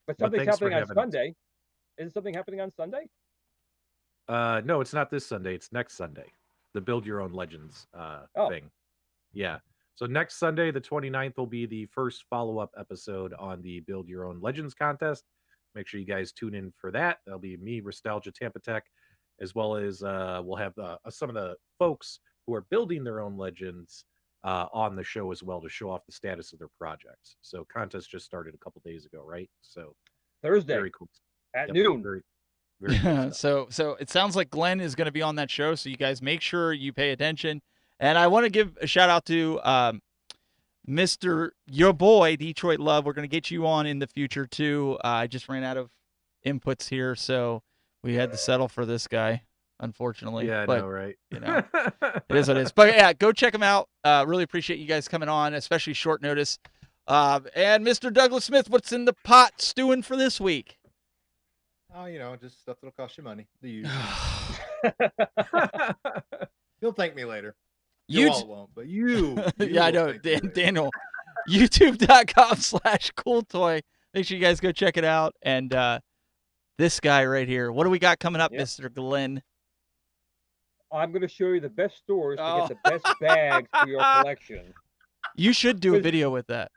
But something's happening on Sunday. Is something happening on Sunday? No, it's not this Sunday. It's next Sunday. The Build Your Own Legends thing. Yeah. So next Sunday, the 29th, will be the first follow-up episode on the Build Your Own Legends contest. Make sure you guys tune in for that. That'll be me, Nostalgia Tampa Tech, as well as we'll have some of the folks who are building their own legends on the show as well to show off the status of their projects. So contest just started a couple days ago, right? So Thursday, very cool at noon. Very cool stuff. So it sounds like Glen is going to be on that show. So you guys make sure you pay attention. And I want to give a shout out to Mr. Your Boy, Detroit Love. We're going to get you on in the future, too. I just ran out of inputs here, so we had to settle for this guy, unfortunately. Yeah, I know, right? You know, it is what it is. But, yeah, go check him out. Really appreciate you guys coming on, especially short notice. And Mr. Douglas Smith, what's in the pot stewing for this week? Oh, just stuff that'll cost you money. The usual. You'll thank me later. You all won't, but you yeah, I know, Daniel. YouTube.com/Cooltoy. Make sure you guys go check it out. And this guy right here. What do we got coming up, Mr. Glen? I'm going to show you the best stores to get the best bags for your collection. You should do a video with that.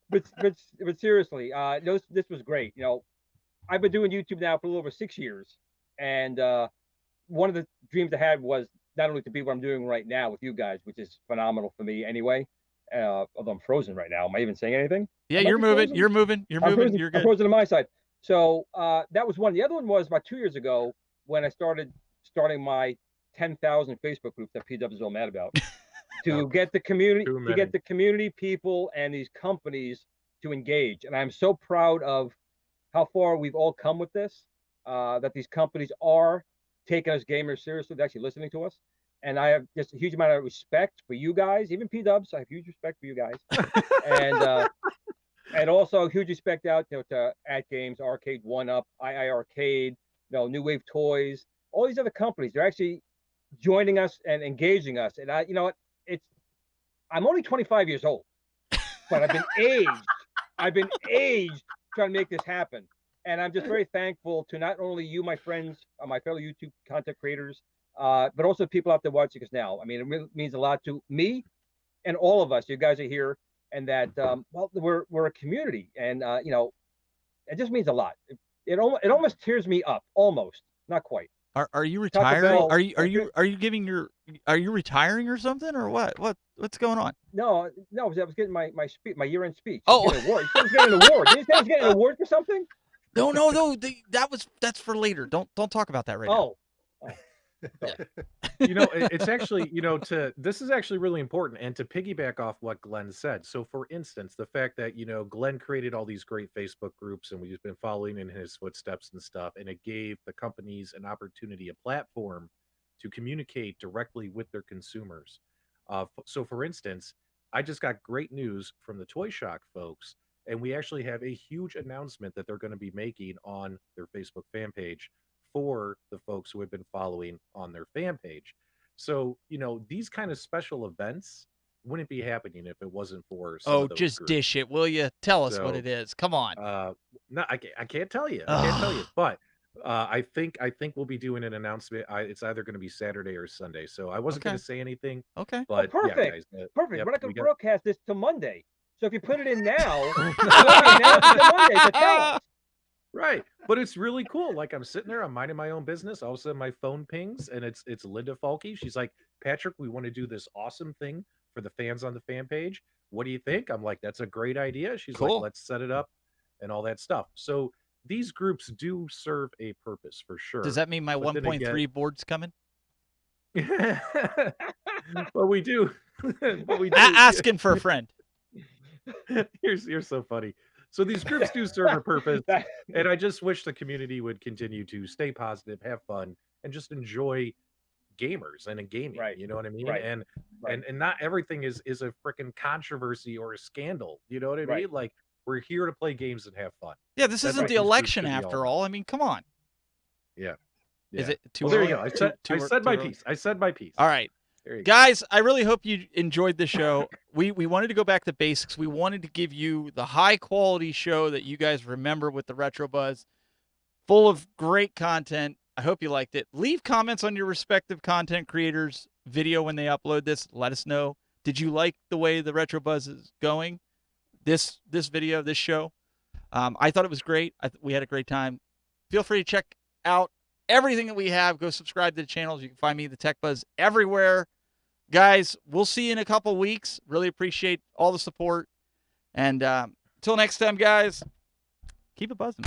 But seriously, this was great. I've been doing YouTube now for a little over 6 years, and one of the dreams I had was not only to be what I'm doing right now with you guys, which is phenomenal for me anyway. Although I'm frozen right now. Am I even saying anything? Yeah, you're moving. You're moving. You're moving. You're good. I'm frozen on my side. So that was one. The other one was about 2 years ago when I starting my 10,000 Facebook groups that PDubs is all mad about to get the community people and these companies to engage. And I'm so proud of how far we've all come with this. That these companies are taking us gamers seriously, they're actually listening to us. And I have just a huge amount of respect for you guys, even PDubs. I have huge respect for you guys. and also huge respect out to AtGames, Arcade1Up, II Arcade, New Wave Toys, all these other companies. They're actually joining us and engaging us. And I'm only 25 years old, but I've been aged trying to make this happen. And I'm just very thankful to not only you, my friends, my fellow YouTube content creators, but also people out there watching us now. I mean, it really means a lot to me and all of us. You guys are here, and that we're a community, and it just means a lot. It almost tears me up, almost, not quite. Are you Taco retiring? Bell- Are you giving your? Are you retiring or something or what? What's going on? No, I was getting my year-end speech. Oh. Getting an award. He was getting an award. Didn't you say I was getting an award for something? No. That's for later. Don't talk about that right now. You know, it's actually, you know, this is actually really important, and to piggyback off what Glenn said. So, for instance, the fact that, you know, Glenn created all these great Facebook groups, and we've been following in his footsteps and stuff, and it gave the companies an opportunity, a platform to communicate directly with their consumers. So, for instance, I just got great news from the Toy Shock folks, and we actually have a huge announcement that they're going to be making on their Facebook fan page for the folks who have been following on their fan page. So, you know, these kind of special events wouldn't be happening if it wasn't for some Oh, of those just groups. dish it, will you? Tell us what So, it is. Come on. No, I can't tell you. I can't tell you. But I think we'll be doing an announcement. It's either going to be Saturday or Sunday. So I wasn't going Okay. to say anything. Okay. But perfect. yeah, guys, Perfect. yep, We're not we going to got- broadcast this till Monday. So if you put it in now, it's gonna be announced till Monday. So tell us. Right. But it's really cool. Like, I'm sitting there, I'm minding my own business. All of a sudden my phone pings, and it's Linda Falke. She's like, Patrick, we want to do this awesome thing for the fans on the fan page. What do you think? I'm like, that's a great idea. She's Cool. like, let's set it up and all that stuff. So these groups do serve a purpose for sure. Does that mean my But then 1.3 board's coming? But we do. But we do. Asking for a friend. You're so funny. So these groups do serve a purpose, and I just wish the community would continue to stay positive, have fun, and just enjoy gamers and gaming. Right. You know what I mean? Right. And Right. and not everything is a freaking controversy or a scandal. You know what I mean? Right. Like, we're here to play games and have fun. Yeah, this That's isn't what the these groups election should be all after about. all. I mean, come on. Yeah. Is Yeah. it too Well, there you early? go. I said my piece. I said my piece. All right. There you go. Guys, I really hope you enjoyed the show. We wanted to go back to basics. We wanted to give you the high quality show that you guys remember with the Retro Buzz, full of great content. I hope you liked it. Leave comments on your respective content creators' video when they upload this. Let us know. Did you like the way the Retro Buzz is going? This video, this show. I thought it was great. We had a great time. Feel free to check out everything that we have. Go subscribe to the channels. You can find me, the Tech Buzz, everywhere. Guys, we'll see you in a couple weeks. Really appreciate all the support. And until next time, guys, keep it buzzing.